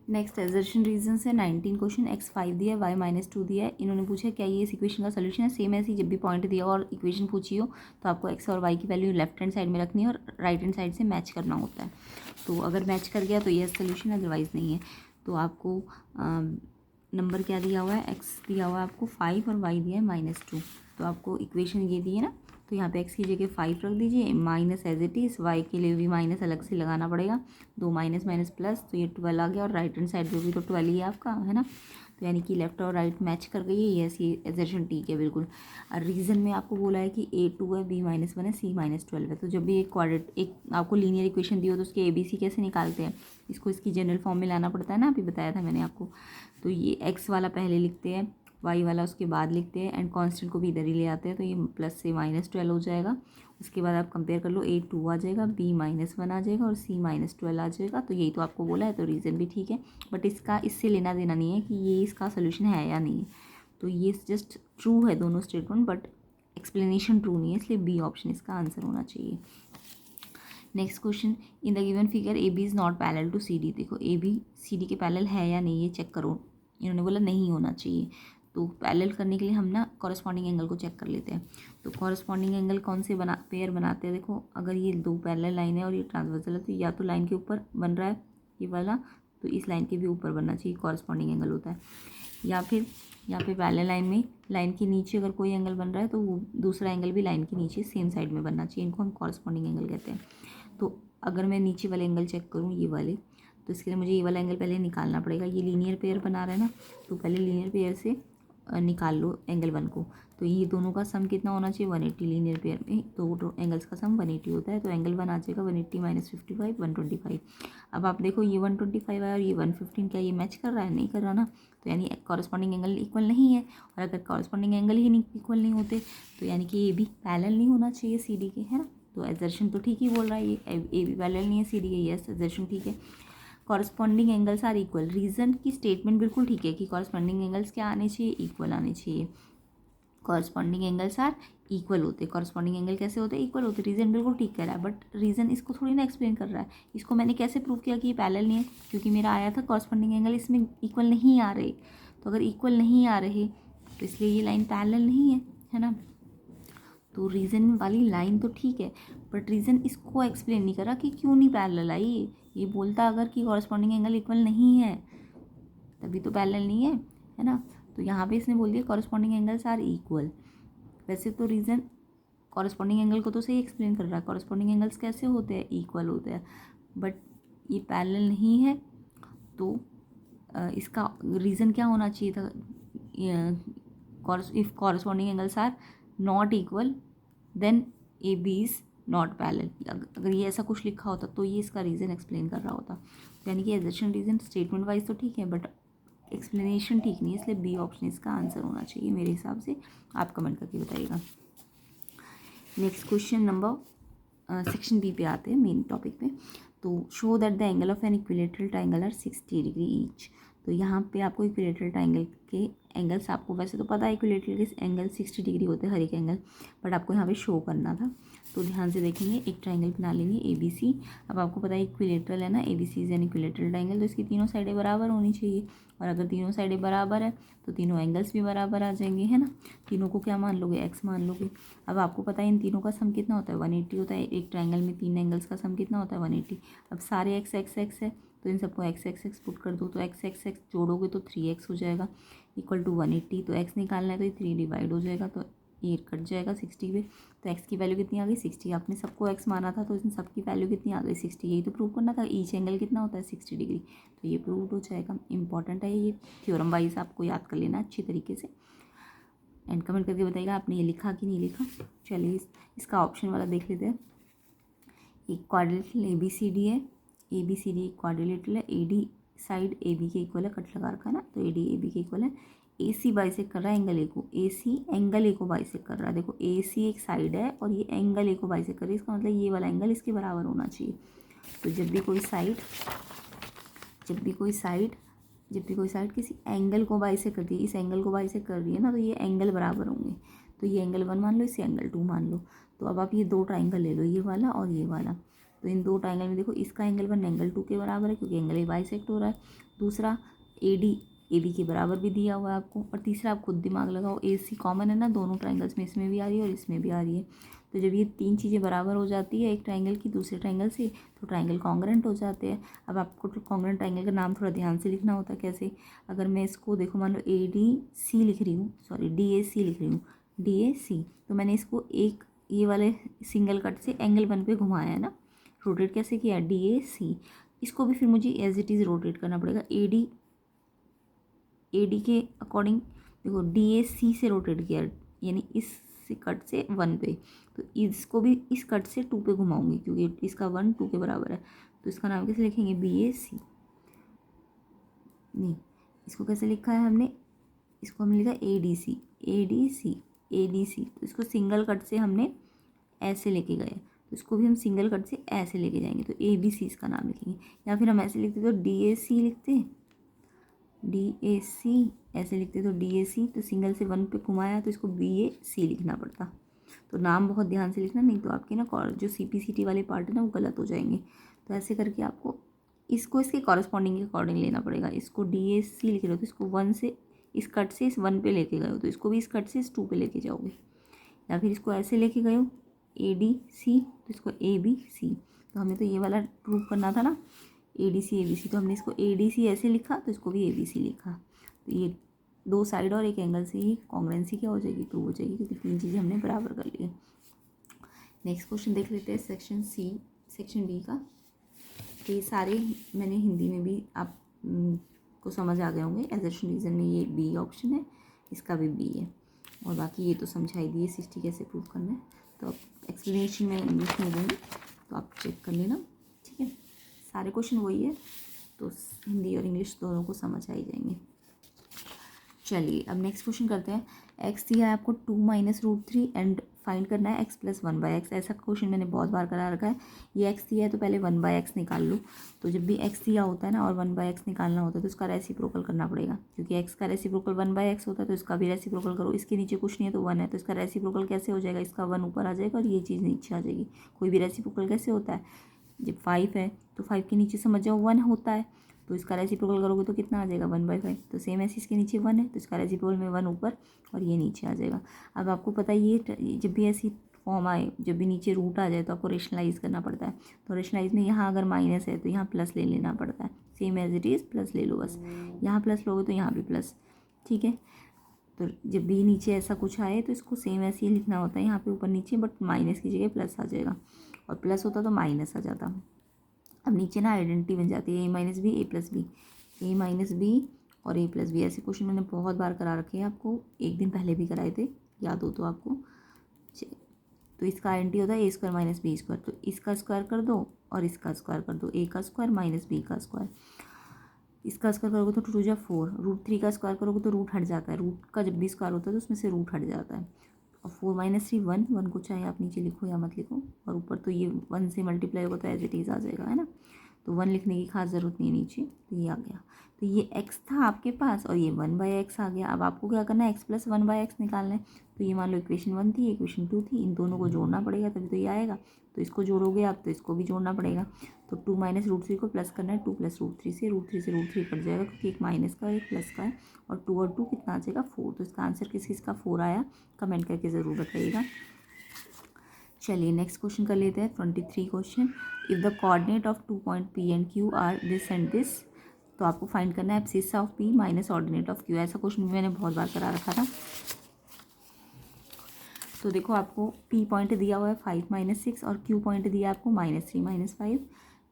[SPEAKER 1] नेक्स्ट एजर्शन रीजन है 19 क्वेश्चन। x5 दिया है, y-2 दिया है। इन्होंने पूछा क्या ये इस इक्वेशन का सोल्यूशन है। सेम ऐसे ही जब भी पॉइंट दिया और इक्वेशन पूछी हो तो आपको x और y की वैल्यू लेफ्ट हैंड साइड में रखनी है और राइट हैंड साइड से मैच करना होता है। तो अगर मैच कर गया तो ये सोल्यूशन, अदरवाइज़ नहीं है। तो आपको नंबर क्या दिया हुआ है, x दिया हुआ है आपको 5 और y दिया है -2। तो आपको इक्वेशन ये दी है ना, तो यहाँ पे x की जगह 5 रख दीजिए, minus as it is, y के लिए भी माइनस अलग से लगाना पड़ेगा, 2 माइनस माइनस प्लस, तो ये 12 आ गया और राइट हैंड साइड पे भी तो 12 ही है आपका, है ना। तो यानी कि लेफ्ट और राइट मैच कर गई है। यस, ये एजर्शन ठीक है बिल्कुल। और रीज़न में आपको बोला है कि A2 है, B-1 है, C-12 है। तो जब भी एक आपको लीनियर इक्वेशन दी हो तो उसके ABC कैसे निकालते हैं, इसको इसकी जनरल फॉर्म में लाना पड़ता है ना, अभी बताया था मैंने आपको। तो ये x वाला पहले लिखते हैं, y वाला उसके बाद लिखते हैं, एंड कांस्टेंट को भी इधर ही ले आते हैं। तो ये प्लस से -12 हो जाएगा। उसके बाद आप कंपेयर कर लो, A2 आ जाएगा, B-1 आ जाएगा और C-12 आ जाएगा। तो यही तो आपको बोला है, तो रीज़न भी ठीक है। बट इसका इससे लेना देना नहीं है कि ये इसका सोल्यूशन है या नहीं है। तो ये जस्ट ट्रू है दोनों स्टेटमेंट, बट एक्सप्लेनेशन ट्रू नहीं है, इसलिए बी ऑप्शन इसका आंसर होना चाहिए। Next question, in the given figure A B is not parallel to C D. देखो ए बी सी डी के पैरेलल है या नहीं, ये चेक करो। इन्होंने बोला नहीं होना चाहिए। तो पैरेलल करने के लिए हम ना कॉरस्पॉन्डिंग एंगल को चेक कर लेते हैं। तो कॉरस्पॉन्डिंग एंगल कौन से पेयर बनाते हैं, देखो अगर ये दो पैरेलल लाइन है और ये ट्रांसवर्सल है, तो या तो लाइन के ऊपर बन रहा है ये वाला, तो इस लाइन के भी ऊपर बनना चाहिए, कॉरस्पॉन्डिंग एंगल होता है। या फिर यहाँ पे पैरेलल लाइन में लाइन के नीचे अगर कोई एंगल बन रहा है तो वो दूसरा एंगल भी लाइन के नीचे सेम साइड में बनना चाहिए, इनको हम कॉरस्पॉन्डिंग एंगल कहते हैं। तो अगर मैं नीचे वाले एंगल चेक करूँ, ये वाले, तो इसके लिए मुझे ये वाला एंगल पहले निकालना पड़ेगा। ये लीनियर पेयर बना रहा है ना, तो पहले लीनियर पेयर से निकाल लो एंगल 1 को। तो ये दोनों का सम कितना होना चाहिए, 180। लीनियर पेयर में दो एंगल्स का सम 180 होता है। तो एंगल 1 आ जाएगा 180 - 55 125। अब आप देखो ये 125 है और ये 115, क्या ये मैच कर रहा है, नहीं कर रहा ना। तो यानी कॉरस्पॉन्डिंग एंगल इक्वल नहीं है। और अगर कॉरस्पॉन्डिंग एंगल ही नहीं इक्वल नहीं होते तो यानी कि ये भी पैरेलल नहीं होना चाहिए सी डी के, है ना। तो एजर्शन तो ठीक ही बोल रहा है, ये ए भी पैरेलल नहीं है सी डी के। यस, एजर्शन ठीक है। Corresponding angles are equal, reason की स्टेटमेंट बिल्कुल ठीक है कि कॉरस्पॉन्डिंग एंगल्स क्या आने चाहिए, इक्वल आने चाहिए। कॉरस्पॉन्डिंग एंगल्स आर इक्वल होते, कॉरस्पॉन्डिंग एंगल कैसे होते हैं, इक्वल होते। रीज़न बिल्कुल ठीक कह रहा है, बट रीज़न इसको थोड़ी ना एक्सप्लेन कर रहा है। इसको मैंने कैसे प्रूव किया कि ये पैरेलल नहीं है, क्योंकि मेरा आया था कॉरस्पॉन्डिंग एंगल इसमें इक्वल नहीं आ रहे। तो अगर इक्वल नहीं आ रहे तो इसलिए ये लाइन पैरेलल नहीं है ना। तो रीज़न वाली लाइन तो ठीक है, बट रीज़न इसको एक्सप्लेन नहीं करा कि क्यों नहीं पैरेलल आई। ये बोलता अगर कि कॉरस्पॉन्डिंग एंगल इक्वल नहीं है तभी तो पैरेलल नहीं है ना। तो यहाँ पे इसने बोल दिया कॉरस्पॉन्डिंग एंगल्स आर इक्वल। वैसे तो रीज़न कॉरस्पॉन्डिंग एंगल को तो सही एक्सप्लेन कर रहा है, कॉरस्पॉन्डिंग एंगल्स कैसे होते हैं, इक्वल होते हैं। बट ये पैरेलल नहीं है, तो इसका रीज़न क्या होना चाहिए था, if corresponding angles are not equal then A B is not parallel. अगर ये ऐसा कुछ लिखा होता तो ये इसका रीज़न एक्सप्लेन कर रहा होता। यानी कि एजर्शन रीज़न स्टेटमेंट वाइज तो ठीक है, बट एक्सप्लेनेशन ठीक नहीं है, इसलिए बी ऑप्शन इसका आंसर होना चाहिए मेरे हिसाब से। आप कमेंट करके बताइएगा। Next question number section B पे आते हैं, मेन टॉपिक पे। तो show that the angle of an equilateral triangle are 60 degree each. तो यहाँ पे आपको इक्विलेटरल ट्राइंगल के एंगल्स, आपको वैसे तो पता है इक्विलेटरल के एंगल 60 डिग्री होते हैं हर एक एंगल, बट आपको यहाँ पे शो करना था। तो ध्यान से देखेंगे, एक ट्राइंगल बना लेंगे ए बी सी। अब आपको पता है इक्विलेटरल है ना, A B C is an equilateral triangle, तो इसकी तीनों साइडें बराबर होनी चाहिए। और अगर तीनों साइडें बराबर है तो तीनों एंगल्स भी बराबर आ जाएंगे, है ना। तीनों को क्या मान लोगे, एक्स मान लोगे। अब आपको पता है इन तीनों का सम कितना होता है, 180 होता है। एक ट्राइंगल में 3 एंगल्स का सम कितना होता है, 180। अब सारे एक्स एक्स एक्स है तो इन सबको एक्स एक्स एक्स पुट कर दो, तो एक्स एक्स एक्स जोड़ोगे तो 3x हो जाएगा इक्वल टू 180। तो x निकालना है तो ये 3 डिवाइड हो जाएगा, तो ये कट जाएगा 60 पे। तो x की वैल्यू कितनी आ गई, 60। आपने सबको x माना था तो इन सबकी वैल्यू कितनी आ गई, 60। यही तो प्रूव करना था, ईच एंगल कितना होता है, 60 डिग्री। तो ये प्रूव हो जाएगा। इंपॉर्टेंट है ये, थ्योरम वाइज आपको याद कर लेना अच्छी तरीके से। एंड कमेंट करके बताइएगा आपने ये लिखा कि नहीं लिखा। चलिए इसका ऑप्शन वाला देख लेते हैं। एक quadrilateral A B C D है, ए बी सी डी एक क्वाड्रिलेटरल है, A D side A B के इक्वल है, कट लगा रखा है ना, तो ए डी ए बी के इक्वल है। ए सी बाइसेक्ट कर रहा है एंगल ए को, ए सी एंगल ए को बाइसेक्ट कर रहा है। देखो ए सी एक साइड है और ये एंगल ए को बाइसेक्ट कर रही है, इसका मतलब ये वाला एंगल इसके बराबर होना चाहिए। तो जब भी कोई साइड जब भी कोई साइड किसी एंगल को बाइसेक्ट करती है, इस एंगल को बाइसेक्ट कर रही है ना, तो ये एंगल बराबर होंगे। तो ये एंगल 1 मान लो, इसे एंगल 2 मान लो। तो अब आप ये दो ट्राइंगल ले लो, ये वाला और ये वाला। तो इन दो ट्राइंगल में देखो, इसका एंगल 1 एंगल 2 के बराबर है क्योंकि एंगल ए बाइसेक्ट हो रहा है। दूसरा ए बी के बराबर भी दिया हुआ है आपको। और तीसरा आप खुद दिमाग लगाओ, ए सी कॉमन है ना दोनों ट्राइंगल्स में, इसमें भी आ रही है और इसमें भी आ रही है। तो जब ये तीन चीज़ें बराबर हो जाती है एक ट्राइंगल की दूसरे ट्राइंगल से, तो ट्राइंगल कॉन्ग्रेंट हो जाते हैं। अब आपको कॉन्ग्रेंट ट्राइंगल का नाम थोड़ा ध्यान से लिखना होता है। कैसे? अगर मैं इसको देखो, मान लो ए डी सी लिख रही हूँ, सॉरी डी ए सी लिख रही हूँ, डी ए सी, तो मैंने इसको एक ये वाले सिंगल कट से एंगल 1 पे घुमाया है ना, रोटेट कैसे किया? डी ए सी। इसको भी फिर मुझे एज इट इज़ रोटेट करना पड़ेगा। ए डी के अकॉर्डिंग देखो, डी ए सी से रोटेट किया, यानी इस कट से 1 पे, तो इसको भी इस कट से 2 पे घुमाऊंगी क्योंकि इसका 1 2 के बराबर है। तो इसका नाम कैसे लिखेंगे? B A C. नहीं, इसको कैसे लिखा है हमने? इसको हमने लिखा A D C, A D C, A D C. तो इसको सिंगल कट से हमने ऐसे लेके गए, तो इसको भी हम सिंगल कट से ऐसे लेके जाएंगे, तो ए बी सी इसका नाम लिखेंगे। या फिर हम ऐसे लिखते तो डी ए सी लिखते, डी ए सी ऐसे लिखते तो डी ए सी, तो सिंगल से 1 पे घुमाया तो इसको बी ए सी लिखना पड़ता। तो नाम बहुत ध्यान से लिखना, नहीं तो आपके ना जो सी पी सी टी वाले पार्ट है ना वो गलत हो जाएंगे। तो ऐसे करके आपको इसको इसके कॉरस्पॉन्डिंग के अकॉर्डिंग लेना पड़ेगा। इसको डी ए सी लिख रहे हो तो इसको 1 से इस कट से इस 1 पे लेके गए हो, तो इसको भी इस कट से इस 2 पे लेके जाओगे। या फिर इसको ऐसे लेके गए हो ए डी सी, तो इसको ए बी सी। तो हमें तो ये वाला प्रूव करना था ना, ए डी सी ए बी सी, तो हमने इसको ए डी सी ऐसे लिखा तो इसको भी ए बी सी लिखा। तो ये दो साइड और एक एंगल से ही कॉन्ग्रेंसी क्या हो जाएगी? प्रूव हो जाएगी, क्योंकि तीन चीज़ें हमने बराबर कर ली है। नेक्स्ट क्वेश्चन देख लेते हैं सेक्शन सी, सेक्शन डी का। तो ये सारे मैंने हिंदी में भी आप को समझ आ गए होंगे। एजर्शन रीजन में ये बी ऑप्शन है, इसका भी बी है, और बाकी ये तो समझाई दिए 60 कैसे प्रूव करना है। तो अब एक्सप्लेनेशन में इंग्लिश में दूँगी, तो आप चेक कर लेना, ठीक है। सारे क्वेश्चन वही है, तो हिंदी और इंग्लिश दोनों को समझ आ ही जाएंगे। चलिए अब नेक्स्ट क्वेश्चन करते हैं। एक्स दिया है आपको 2 - √3 एंड फाइंड करना है x + 1/x। ऐसा क्वेश्चन मैंने बहुत बार करा रखा है। ये x दिया है तो पहले 1/x निकाल लो। तो जब भी x दिया होता है ना और 1/x निकालना होता है तो इसका रेसिप्रोकल करना पड़ेगा, क्योंकि x का रेसिप्रोकल 1/x होता है, तो इसका भी रेसिप्रोकल करो। इसके नीचे कुछ नहीं है तो 1 है, तो इसका रेसिप्रोकल कैसे हो जाएगा? इसका 1 ऊपर आ जाएगा और ये चीज़ नीचे आ जाएगी। कोई भी रेसिप्रोकल कैसे होता है? जब 5 है तो 5 के नीचे समझ जाओ 1 होता है, तो इसका रेसिप्रोकल करोगे तो कितना आ जाएगा? 1/5। तो सेम ऐसे इसके नीचे 1 है तो इसका रेसिप्रोकल में 1 ऊपर और ये नीचे आ जाएगा। अब आपको पता है ये जब भी ऐसी फॉर्म आए, जब भी नीचे रूट आ जाए तो आपको रेशनलाइज करना पड़ता है। तो रेशनलाइज में यहाँ अगर माइनस है तो यहाँ प्लस ले लेना पड़ता है। Same as it is plus ले लो, बस यहाँ प्लस लोगे तो यहाँ भी प्लस, ठीक है। तो जब भी नीचे ऐसा कुछ आए तो इसको सेम ऐसे ही लिखना होता है, यहाँ पे ऊपर नीचे, बट माइनस की जगह प्लस आ जाएगा, और प्लस होता तो माइनस आ जाता। अब नीचे ना आइडेंटिटी बन जाती है, a - b a + b, a - b और a + b। ऐसे क्वेश्चन मैंने बहुत बार करा रखे हैं, आपको एक दिन पहले भी कराए थे, याद हो तो आपको। तो इसका आइडेंटिटी होता है a² - b²। तो इसका स्क्वायर कर दो और इसका स्क्वायर कर दो, a का स्क्वायर - b का स्क्वायर। इसका स्क्वायर करोगे तो 2 × 4, √3 का स्क्वायर करोगे तो रूट हट जाता है। रूट का जब भी स्क्वायर होता है तो उसमें से रूट हट जाता है। और 4 - 3 1 को चाहे आप नीचे लिखो या मत लिखो, और ऊपर तो ये 1 से मल्टीप्लाई होगा तो एज इट इज़ आ जाएगा, है ना। तो 1 लिखने की खास ज़रूरत नहीं है नीचे, तो ये आ गया। तो ये x था आपके पास और ये 1/x आ गया। अब आपको क्या करना है? x + 1/x निकालना है। तो ये मान लो इक्वेशन 1 थी, इक्वेशन 2 थी, इन दोनों को जोड़ना पड़ेगा तभी तो ये आएगा। तो इसको जोड़ोगे आप तो इसको भी जोड़ना पड़ेगा। तो 2 - √3 को प्लस करना है, 2 + √3 से √3 कट जाएगा, क्योंकि एक माइनस का और एक प्लस का है, और 2 और 2 कितना आ जाएगा? 4। तो इसका आंसर किसका 4 आया? कमेंट करके ज़रूर बताइएगा। चलिए नेक्स्ट क्वेश्चन कर लेते हैं। 23 question. If the coordinate of 2 point P and Q are this and this, तो आपको फाइंड करना है abscissa of P - ordinate of Q। ऐसा क्वेश्चन भी मैंने बहुत बार करा रखा था। तो देखो आपको P पॉइंट दिया हुआ है 5 - 6 और Q पॉइंट दिया है आपको -3 - 5।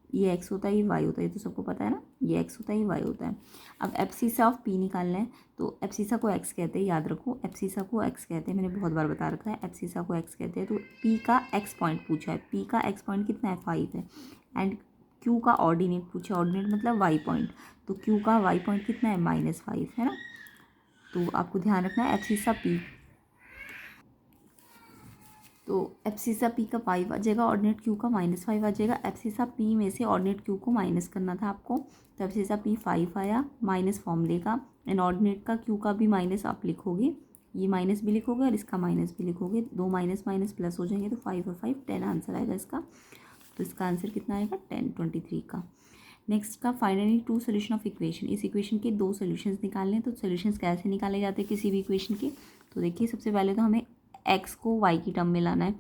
[SPEAKER 1] ये x होता है, ये y होता है, ये तो सबको पता है ना। ये x होता है, ये y होता है। अब एब्सिस्सा ऑफ P निकालना है, तो एब्सिस्सा को x कहते हैं, याद रखो एब्सिस्सा को x कहते हैं, मैंने बहुत बार बता रखा है एब्सिस्सा को x कहते हैं। तो P का x पॉइंट पूछा है, P का x पॉइंट कितना है? 5 है। एंड Q का ऑर्डिनेट पूछा, ऑर्डिनेट मतलब y पॉइंट, तो Q का y पॉइंट कितना है? -5 है ना। तो आपको ध्यान रखना है एब्सिस्सा P तो एब्सिसा पी का 5 आ जाएगा, ऑर्डिनेट क्यू का -5 आ जाएगा। एब्सिसा पी में से ऑर्डिनेट क्यू को माइनस करना था आपको, तो एब्सिसा पी 5 आया, माइनस फॉर्मूले का, एंड ऑर्डिनेट का क्यू का भी माइनस आप लिखोगे, ये माइनस भी लिखोगे और इसका माइनस भी लिखोगे, दो माइनस माइनस प्लस हो जाएंगे, तो 5 और 5 10 आंसर आएगा इसका। तो इसका आंसर कितना आएगा 10 23 का। नेक्स्ट का फाइनली 2 सोल्यूशन ऑफ इक्वेशन, इस इक्वेशन के 2 सोल्यूशंस निकालने हैं। तो सोल्यूशंस कैसे निकाले जाते हैं किसी भी इक्वेशन के, तो देखिए सबसे पहले तो हमें एक्स को वाई की टर्म में लाना है,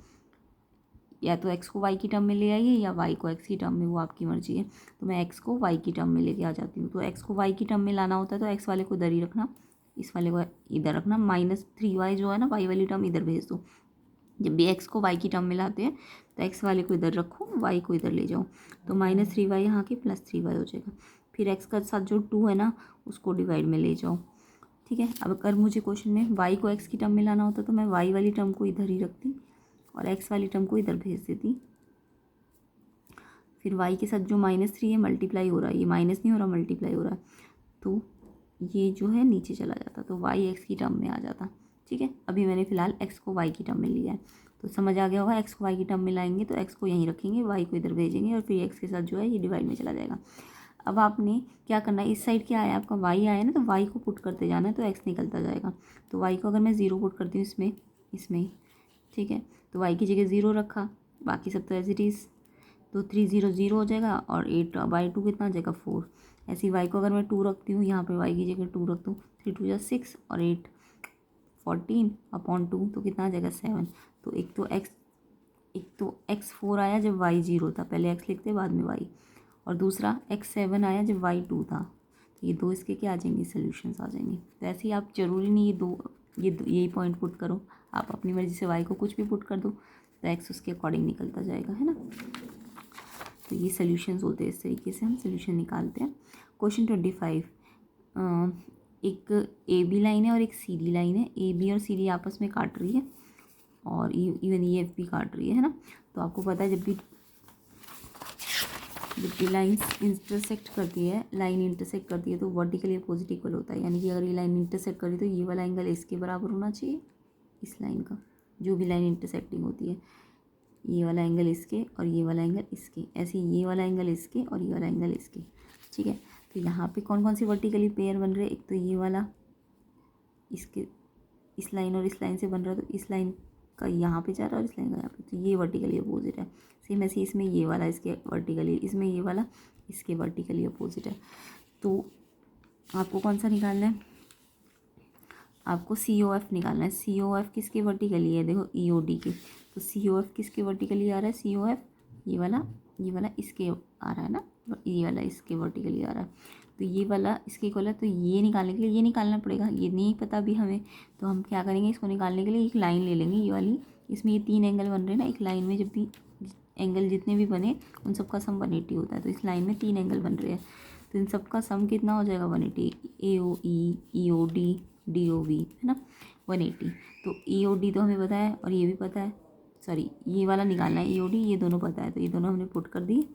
[SPEAKER 1] या तो एक्स को वाई की टर्म में ले आइए या वाई को एक्स की टर्म में, वो आपकी मर्जी है। तो मैं एक्स को वाई की टर्म में लेके आ जाती हूँ। तो एक्स को वाई की टर्म में लाना होता है तो एक्स वाले को इधर ही रखना, इस वाले को इधर रखना, -3y जो है ना वाई वाली टर्म इधर भेज दो। जब भी एक्स को वाई की टर्म में लाते हैं तो एक्स वाले को इधर रखो, वाई को इधर ले जाओ, तो -3y यहाँ के +3y हो जाएगा। फिर एक्स का साथ जो 2 है ना उसको डिवाइड में ले जाओ, ठीक है। अब अगर मुझे क्वेश्चन में वाई को एक्स की टर्म में लाना होता तो मैं वाई वाली टर्म को इधर ही रखती और एक्स वाली टर्म को इधर भेज देती। फिर वाई के साथ जो -3 है मल्टीप्लाई हो रहा है, ये माइनस नहीं हो रहा, मल्टीप्लाई हो रहा है, तो ये जो है नीचे चला जाता, तो वाई एक्स की टर्म में आ जाता, ठीक है। अभी मैंने फिलहाल एक्स को वाई की टर्म में लिया है, तो समझ आ गया होगा। एक्स को वाई की टर्म में लाएंगे तो एक्स को यहीं रखेंगे, वाई को इधर भेजेंगे और फिर एक्स के साथ जो है ये डिवाइड में चला जाएगा। अब आपने क्या करना है, इस साइड क्या आया आपका वाई आया ना, तो वाई को पुट करते जाना है तो एक्स निकलता जाएगा। तो वाई को अगर मैं 0 पुट करती हूँ इसमें, ठीक है, तो वाई की जगह 0 रखा, बाकी सब तो एज इट इज़, तो 3 0 0 हो जाएगा और 8/2 कितना आ जाएगा 4। ऐसी वाई को अगर मैं 2 रखती हूँ, यहाँ पे वाई की जगह 2 रख दूँ, 3 2 जा 6 और 8 14/2, तो कितना आ जाएगा 7। तो एक तो एक्स 4 आया जब वाई 0 था, पहले एक्स लिखते बाद में वाई, और दूसरा एक्स 7 आया जब वाई 2 था। तो ये दो इसके क्या आ जाएंगे, सोल्यूशंस आ जाएंगे। तो ऐसे ही आप जरूरी नहीं यही पॉइंट पुट करो, आप अपनी मर्जी से वाई को कुछ भी पुट कर दो तो एक्स उसके अकॉर्डिंग निकलता जाएगा, है ना। तो ये सोल्यूशंस होते हैं, इस तरीके से हम सोल्यूशन निकालते हैं। क्वेश्चन 25, एक ए बी लाइन है और एक सी डी लाइन है, ए बी और सी डी आपस में काट रही है और इवन ई एफ भी काट रही है ना। तो आपको पता है जब भी लाइन इंटरसेक्ट करती है, तो वर्टिकली अपोजिट इक्वल होता है, यानी कि अगर ये लाइन इंटरसेक्ट करी तो ये वाला एंगल इसके बराबर होना चाहिए, इस लाइन का, जो भी लाइन इंटरसेक्टिंग होती है, ये वाला एंगल इसके और ये वाला एंगल इसके, ऐसे ये वाला एंगल इसके और ये वाला एंगल इसके, ठीक है। तो यहाँ पे कौन कौन सी वर्टिकली पेयर बन रहे हैं, एक तो ये वाला इसके इस लाइन और इस लाइन से बन रहा है, तो इस लाइन का यहाँ पे जा रहा है और इस लाइन का यहाँ पे, तो ये वर्टिकली अपोजिट है। सेम ऐसे इसमें ये वाला इसके वर्टिकली, इसमें ये वाला इसके वर्टिकली अपोजिट है। तो आपको कौन सा निकालना है, आपको COF निकालना है। COF किसके वर्टिकली है, देखो EOD के, तो COF किसके वर्टिकली आ रहा है, COF ये वाला इसके आ रहा है ना, ये वाला इसके वर्टिकली आ रहा है, तो ये वाला इसके इक्वल है। तो ये निकालने के लिए ये निकालना पड़ेगा, ये नहीं पता भी हमें, तो हम क्या करेंगे, इसको निकालने के लिए एक लाइन ले लेंगे, ये वाली, इसमें ये 3 एंगल बन रहे हैं ना, एक लाइन में जब भी एंगल जितने भी बने उन सब का सम 180 होता है, तो इस लाइन में 3 एंगल बन रहे हैं, तो इन सब का सम कितना हो जाएगा 180, AOE EOD DOV है ना 180। तो EOD तो हमें पता है और ये भी पता है, सॉरी ये वाला निकालना है, EOD ये दोनों पता है, तो ये दोनों हमने पुट कर दिए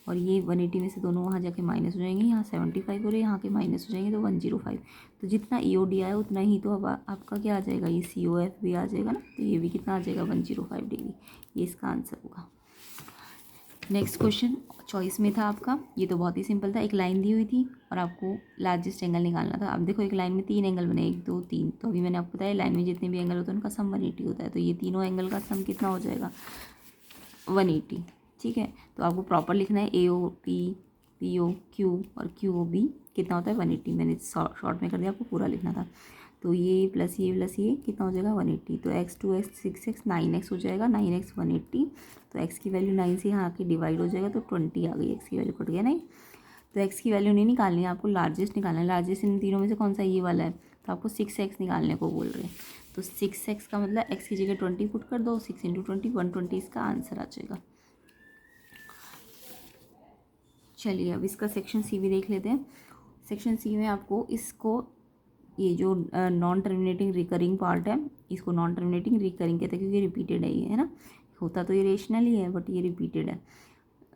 [SPEAKER 1] और ये 180 में से दोनों वहाँ जाके माइनस हो जाएंगे, यहाँ 75 हो रहे यहाँ के माइनस हो जाएंगे, तो 105। तो जितना EOD आया उतना ही तो अब आपका क्या आ जाएगा, ये COF भी आ जाएगा ना, तो ये भी कितना आ जाएगा 105 डिग्री, ये इसका आंसर होगा। नेक्स्ट क्वेश्चन चॉइस में था आपका, ये तो बहुत ही सिंपल था, एक लाइन दी हुई थी और आपको लार्जेस्ट एंगल निकालना था। अब देखो एक लाइन में 3 एंगल बने, 1 2 3, तो अभी मैंने आपको बताया लाइन में जितने भी एंगल होते हैं उनका सम 180 होता है, तो ये तीनों एंगल का सम कितना हो जाएगा 180, ठीक है। तो आपको प्रॉपर लिखना है AOP POQ और QOB कितना होता है 180, मैंने शॉर्ट में कर दिया, आपको पूरा लिखना था। तो ये प्लस ये कितना हो जाएगा 180, तो x 2x 6x 9x हो जाएगा, 9x 180, तो x की वैल्यू 9 से यहाँ आके डिवाइड हो जाएगा, तो 20 आ गई, x की वैल्यू कट गया नहीं। तो x की वैल्यू नहीं निकालनी है, आपको लार्जेस्ट निकालना है, लार्जेस्ट इन तीनों में से कौन सा ये वाला है, तो आपको 6x निकालने को बोल रहे हैं। तो 6x का मतलब x की जगह 20 पुट कर दो, 6 × 20 120 इसका आंसर आ जाएगा। चलिए अब इसका सेक्शन सी भी देख लेते हैं। सेक्शन सी में आपको इसको ये जो नॉन टर्मिनेटिंग रिकरिंग पार्ट है, इसको नॉन टर्मिनेटिंग रिकरिंग कहते हैं क्योंकि रिपीटेड है ये, है ना, होता तो ये रेशनल ही है बट ये रिपीटेड है।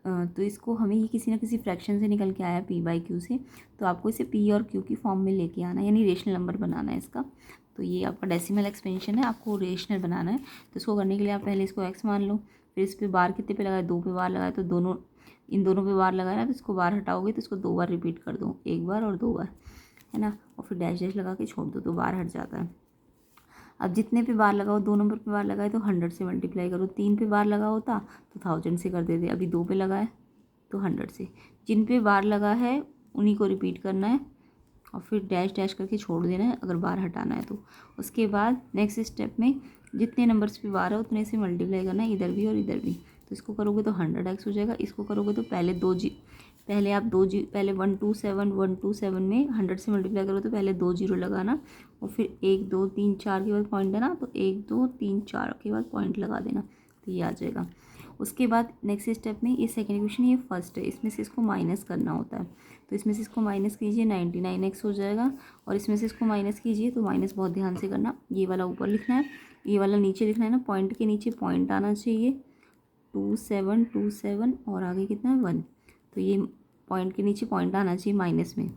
[SPEAKER 1] तो इसको हमें ये किसी ना किसी फ्रैक्शन से निकल के आया p/q से, तो आपको इसे p और q की फॉर्म में लेके आना है, यानी रेशनल नंबर बनाना है इसका। तो ये आपका डेसिमल एक्सपेंशन है, आपको रेशनल बनाना है। तो इसको करने के लिए आप पहले इसको x मान लो, फिर इस पर बार कितने पे लगाए, 2 पे बार लगाए, तो इन दोनों पे बार लगाए ना, तो इसको बार हटाओगे तो इसको 2 बार रिपीट कर दो, 1 बार और 2 बार, है ना, और फिर डैश डैश लगा के छोड़ दो तो बार हट जाता है। अब जितने पे बार लगाओ, 2 नंबर पे बार लगाए तो 100 से मल्टीप्लाई करो, 3 पे बार लगा होता तो 1000 से कर देते, अभी 2 पे लगाए तो 100 से। जिन पे बार लगा है उन्हीं को रिपीट करना है और फिर डैश डैश करके छोड़ देना है अगर बार हटाना है तो। उसके बाद नेक्स्ट स्टेप में जितने नंबर्स पे बार है उतने से मल्टीप्लाई करना है, इधर भी और इधर भी। तो इसको करोगे तो 100x हो जाएगा, इसको करोगे तो पहले आप 127 में 100 से मल्टीप्लाई करो तो पहले 2 जीरो लगाना और फिर 1 2 3 4 के बाद पॉइंट है ना, तो 1 2 3 4 के बाद पॉइंट लगा देना, तो ये आ जाएगा। उसके बाद नेक्स्ट स्टेप में ये सेकेंड इक्वेशन, ये फर्स्ट है, इसमें से इसको माइनस करना होता है। तो इसमें से इसको माइनस कीजिए 99x हो जाएगा, और इसमें से इसको माइनस कीजिए तो माइनस बहुत ध्यान से करना, ये वाला ऊपर लिखना है, ये वाला नीचे लिखना है ना, पॉइंट के नीचे पॉइंट आना चाहिए, 2727 और आगे कितना है 1, तो ये पॉइंट के नीचे पॉइंट आना चाहिए माइनस में।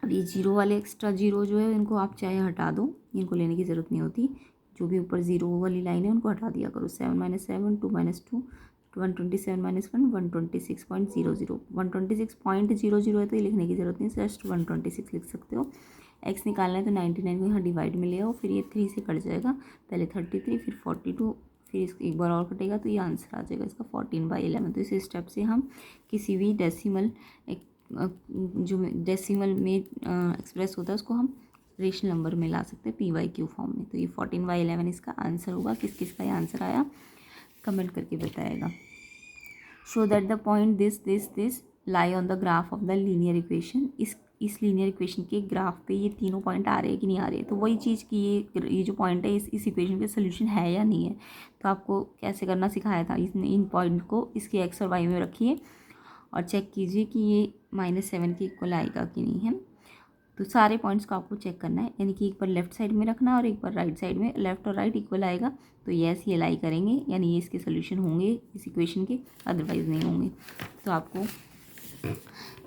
[SPEAKER 1] अब ये जीरो वाले एक्स्ट्रा जीरो जो है इनको आप चाहे हटा दो, इनको लेने की ज़रूरत नहीं होती, जो भी ऊपर जीरो वाली लाइन है उनको हटा दिया करो। 7 - 7 2 - 2 127 - 1 126.00 126.00 है तो ये लिखने की ज़रूरत नहीं, जस्ट 126 लिख सकते हो। एक्स निकालना है तो 99 को यहाँ डिवाइड में ले आओ, फिर ये 3 से कट जाएगा, पहले 33 फिर 42, फिर इसको एक बार और कटेगा तो ये आंसर आ जाएगा इसका 14/11। तो इस स्टेप से हम किसी भी डेसिमल जो डेसिमल में एक्सप्रेस होता है उसको हम रेशनल नंबर में ला सकते हैं p/q फॉर्म में। तो ये 14/11 इसका आंसर होगा। किस किस का ये आंसर आया कमेंट करके बताएगा। Show that the point this lie on the graph of the linear equation. इस लीनियर इक्वेशन के ग्राफ पे ये तीनों पॉइंट आ रहे हैं कि नहीं आ रहे हैं, तो वही चीज़ कि ये जो पॉइंट है इस इक्वेशन के सोल्यूशन है या नहीं है। तो आपको कैसे करना सिखाया था, इसने इन पॉइंट को इसके एक्स और वाई में रखिए और चेक कीजिए कि ये -7 के इक्वल आएगा कि नहीं है। तो सारे पॉइंट्स को आपको चेक करना है, यानी कि एक बार लेफ्ट साइड में रखना है और एक बार राइट साइड में, लेफ्ट और राइट इक्वल आएगा तो यस ये लाई करेंगे, यानी ये इसके सोल्यूशन होंगे इस इक्वेशन के, अदरवाइज नहीं होंगे। तो आपको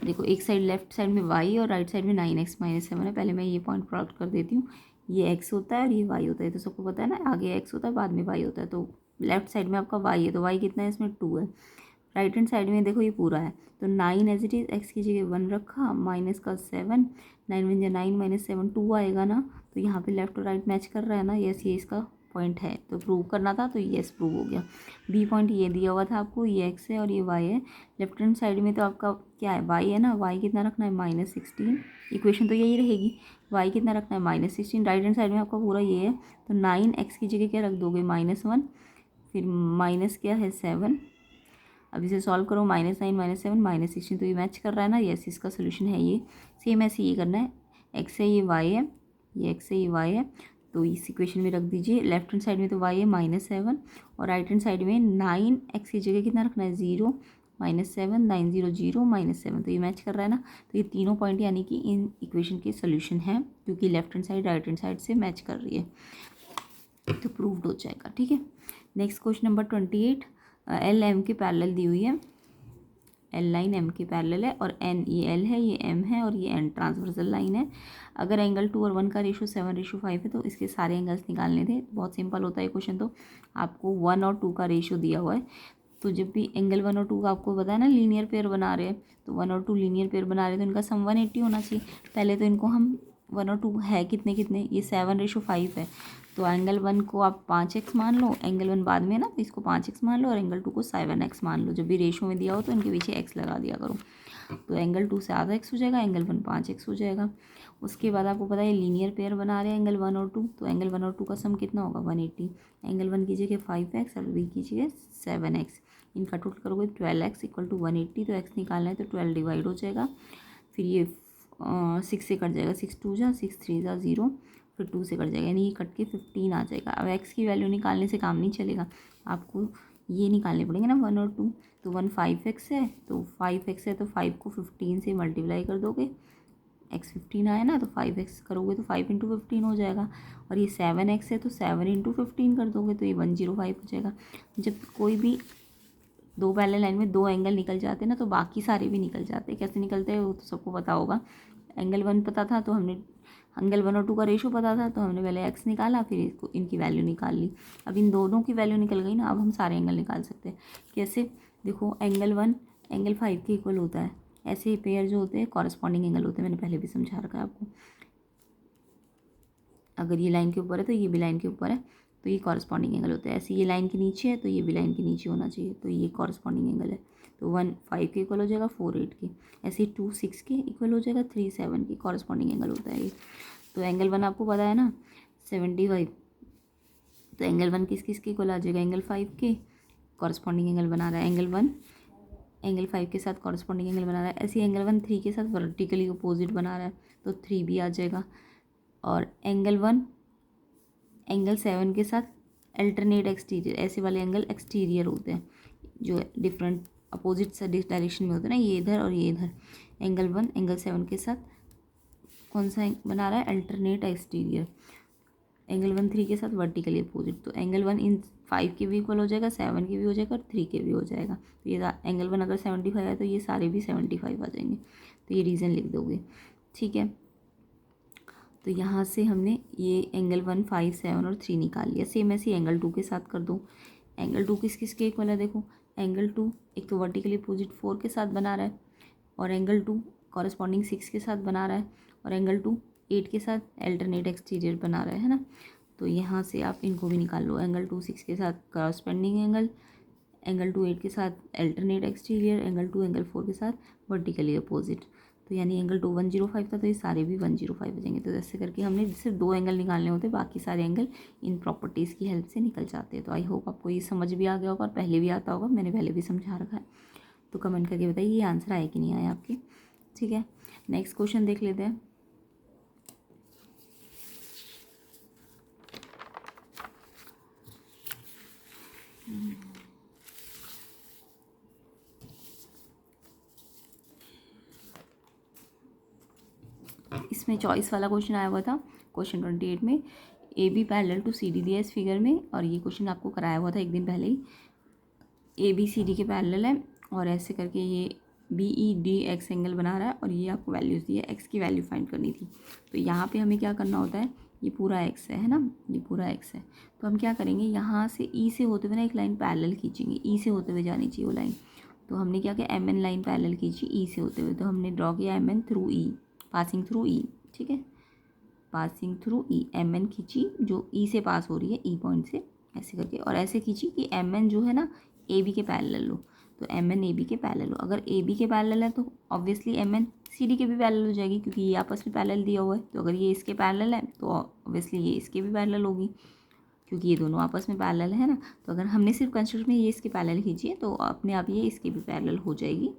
[SPEAKER 1] देखो एक साइड लेफ्ट साइड में y और राइट साइड में 9x - 7 है। पहले मैं ये पॉइंट प्लॉट कर देती हूँ, ये x होता है और ये y होता है, तो सबको पता है ना, आगे x होता है बाद में y होता है। तो लेफ्ट साइड में आपका y है, तो y कितना है इसमें 2 है। राइट हैंड साइड में देखो ये पूरा है, तो 9 एज इट इज़, एक्स की जगह 1 रखा, माइनस का 7, 9 × 9 - 7 2 आएगा ना, तो यहाँ पे लेफ्ट और राइट मैच कर रहा है ना, यस ये इसका पॉइंट है, तो प्रूव करना था तो यस प्रूव हो गया। बी पॉइंट ये दिया हुआ था आपको, ये एक्स है और ये वाई है। लेफ्ट हैंड साइड में तो आपका क्या है, वाई है ना, वाई कितना रखना है -16, इक्वेशन तो यही रहेगी, वाई कितना रखना है -16। राइट हैंड साइड में आपका पूरा ये है, तो 9 एक्स की जगह क्या रख दोगे -1, फिर माइनस क्या है 7। अब इसे सॉल्व करो, -9 - 7 -16, तो ये मैच कर रहा है ना, यस इसका सोल्यूशन है ये। सेम ऐसे ये करना है, एक्स है ये वाई है, ये एक्स है ये वाई है, तो इस इक्वेशन में रख दीजिए। लेफ्ट हैंड साइड में तो वाई है -7 और राइट हैंड साइड में 9 एक्स की जगह कितना रखना है 0 -7 9 0 0 -7, तो ये मैच कर रहा है ना। तो ये तीनों पॉइंट यानी कि इन इक्वेशन के सोल्यूशन है, क्योंकि left hand side right hand side से मैच कर रही है, तो प्रूव्ड हो जाएगा। ठीक है, next question number 28। L M के पैरेलल दी हुई है, एल लाइन एम के पैरेलल है और एन, ये एल है ये एम है और ये एन ट्रांसवर्सल लाइन है। अगर एंगल 2 और 1 का रेशो 7:5 है तो इसके सारे एंगल्स निकालने थे। बहुत सिंपल होता है क्वेश्चन, तो आपको 1 और 2 का रेशो दिया हुआ है, तो जब भी एंगल 1 और 2 का आपको पता है ना लीनियर पेयर बना रहे हैं, तो 1 और 2 लीनियर पेयर बना रहे हैं तो इनका सम 180 होना चाहिए। पहले तो इनको हम 1 और 2 है कितने कितने, ये 7:5 है, तो एंगल 1 को आप 5x मान लो, एंगल 1 बाद में ना, तो इसको 5x मान लो और एंगल 2 को 7x मान लो। जब भी रेशो में दिया हो तो इनके पीछे x लगा दिया करो, तो एंगल 2 से आधा x हो जाएगा, एंगल 1 5x हो जाएगा। उसके बाद आपको पता है लीनियर पेयर बना रहे हैं एंगल 1 और 2, तो एंगल 1 और 2 का सम कितना होगा 180। एंगल 1 कीजिए 5x और b कीजिए 7x, इनका टोटल करोगे 12x = 180, तो x निकालना है तो 12 डिवाइड हो जाएगा, फिर ये 6 से कट जाएगा, 6 2 जा 6 3 जा 0, फिर 2 से कट जाएगा, यानी ये कट के 15 आ जाएगा। अब x की वैल्यू निकालने से काम नहीं चलेगा, आपको ये निकालने पड़ेंगे ना 1 और 2, तो 1 5x है, तो 5x है तो 5 को 15 से मल्टीप्लाई कर दोगे, x 15 आया ना, तो 5x करोगे तो 5 × 15 हो जाएगा, और ये 7x है तो 7 × 15 कर दोगे तो ये 105 हो जाएगा। जब कोई भी दो पैरेलल लाइन में दो एंगल निकल जाते हैं ना, तो बाकी सारे भी निकल जाते हैं। कैसे निकलते हैं वो तो सबको पता होगा। एंगल 1 पता था तो हमने एंगल 1 और 2 का रेशो पता था, तो हमने पहले x निकाला, फिर इसको इनकी वैल्यू निकाल ली। अब इन दोनों की वैल्यू निकल गई ना, अब हम सारे एंगल निकाल सकते हैं। कैसे? देखो, एंगल 1 एंगल 5 के इक्वल होता है। ऐसे पेयर जो होते हैं कॉरस्पॉन्डिंग एंगल होते हैं, मैंने पहले भी समझा रखा है आपको। अगर ये लाइन के ऊपर है तो ये भी लाइन के ऊपर है, तो ये कॉरस्पॉन्डिंग एंगल होता है। ऐसे ये लाइन के नीचे है तो ये भी लाइन के नीचे होना चाहिए, तो ये कॉरस्पॉन्डिंग एंगल है। तो 1 5 के इक्वल हो जाएगा, 4 8 के। ऐसे 2 6 के इक्वल हो जाएगा, 3 7 के। कॉरस्पॉन्डिंग एंगल होता है ये। तो एंगल 1 आपको पता है ना 75, तो एंगल 1 किस किस के इक्वल आ जाएगा? एंगल 5 के। कॉरस्पॉन्डिंग एंगल बना रहा है एंगल 1 एंगल 5 के साथ कॉरस्पॉन्डिंग एंगल बना रहा है। ऐसे एंगल 1 3 के साथ वर्टिकली अपोजिट बना रहा है, तो 3 भी आ जाएगा। और एंगल 1 एंगल 7 के साथ अल्टरनेट एक्सटीरियर, ऐसे वाले एंगल एक्सटीरियर होते हैं जो डिफरेंट अपोजिट डायरेक्शन में होते हैं ना, ये इधर और ये इधर। एंगल 1 एंगल 7 के साथ कौन सा बना रहा है? Alternate exterior. एंगल 1 3 के साथ वर्टिकली अपोजिट, तो एंगल 1 इन 5 के भी इक्वल हो जाएगा, 7 के भी हो जाएगा और 3 के भी हो जाएगा। तो ये एंगल 1 अगर 75 है तो ये सारे भी 75 आ जाएंगे। तो ये रीज़न लिख दोगे, ठीक है। तो यहाँ से हमने ये एंगल 1 5 7 और 3 निकाल लिया। सेम ऐसे एंगल 2 के साथ कर दो। एंगल 2 किस किस के इक्वल है? देखो, एंगल 2 एक तो वर्टिकली अपोजिट 4 के साथ बना रहा है, और एंगल 2 कॉरस्पॉन्डिंग 6 के साथ बना रहा है, और एंगल 2 8 के साथ अल्टरनेट एक्सटीरियर बना रहा है ना। तो यहाँ से आप इनको भी निकाल लो। एंगल 2 6 के साथ कॉरस्पॉन्डिंग एंगल, एंगल 2 8 के साथ अल्टरनेट एक्सटीरियर, एंगल 2 एंगल 4 के साथ वर्टिकली अपोजिट। तो यानी एंगल 2 105 था, तो ये सारे भी 105 हो जाएंगे। तो ऐसे करके हमने सिर्फ 2 एंगल निकालने होते, बाकी सारे एंगल इन प्रॉपर्टीज़ की हेल्प से निकल जाते हैं। तो आई होप आपको ये समझ भी आ गया होगा और पहले भी आता होगा, मैंने पहले भी समझा रखा है। तो कमेंट करके बताइए ये आंसर आया कि नहीं आया आपके, ठीक है। नेक्स्ट क्वेश्चन देख लेते हैं। इसमें चॉइस वाला क्वेश्चन आया हुआ था क्वेश्चन 28 में। A B parallel to C D दिया इस फिगर में, और ये क्वेश्चन आपको कराया हुआ था एक दिन पहले ही। ए बी सी डी के पैरेलल है, और ऐसे करके ये B E D X angle बना रहा है, और ये आपको वैल्यूज़ दी है, एक्स की वैल्यू फाइंड करनी थी। तो यहाँ पे हमें क्या करना होता है? ये पूरा एक्स है ना, ये पूरा एक्स है। तो हम क्या करेंगे, यहाँ से ई से होते हुए ना एक लाइन पैरेलल खींचेंगे, ई से होते हुए जानी चाहिए वो लाइन। तो हमने क्या किया, एम एन लाइन पैरेलल खींची ई से होते हुए, तो हमने ड्रॉ किया M N through E, passing through E, ठीक है। Passing through E M N खींची जो ई से पास हो रही है, ई पॉइंट से, ऐसे करके। और ऐसे खींची कि एम एन जो है ना ए बी के पैरेलल लो, तो एम एन ए बी के पैरेलल हो। अगर ए बी के पैरेलल है तो obviously M N C D के भी पैरेलल हो जाएगी, क्योंकि ये आपस में पैरेलल दिया हुआ है। तो अगर ये इसके पैरेलल है तो ऑब्वियसली ये इसके भी पैरेलल होगी, क्योंकि ये दोनों आपस में पैरेलल है ना। तो अगर हमने सिर्फ कंस्ट्रक्ट में ये इसके पैरेलल खींची है तो अपने आप ये इसके भी पैरेलल हो जाएगी।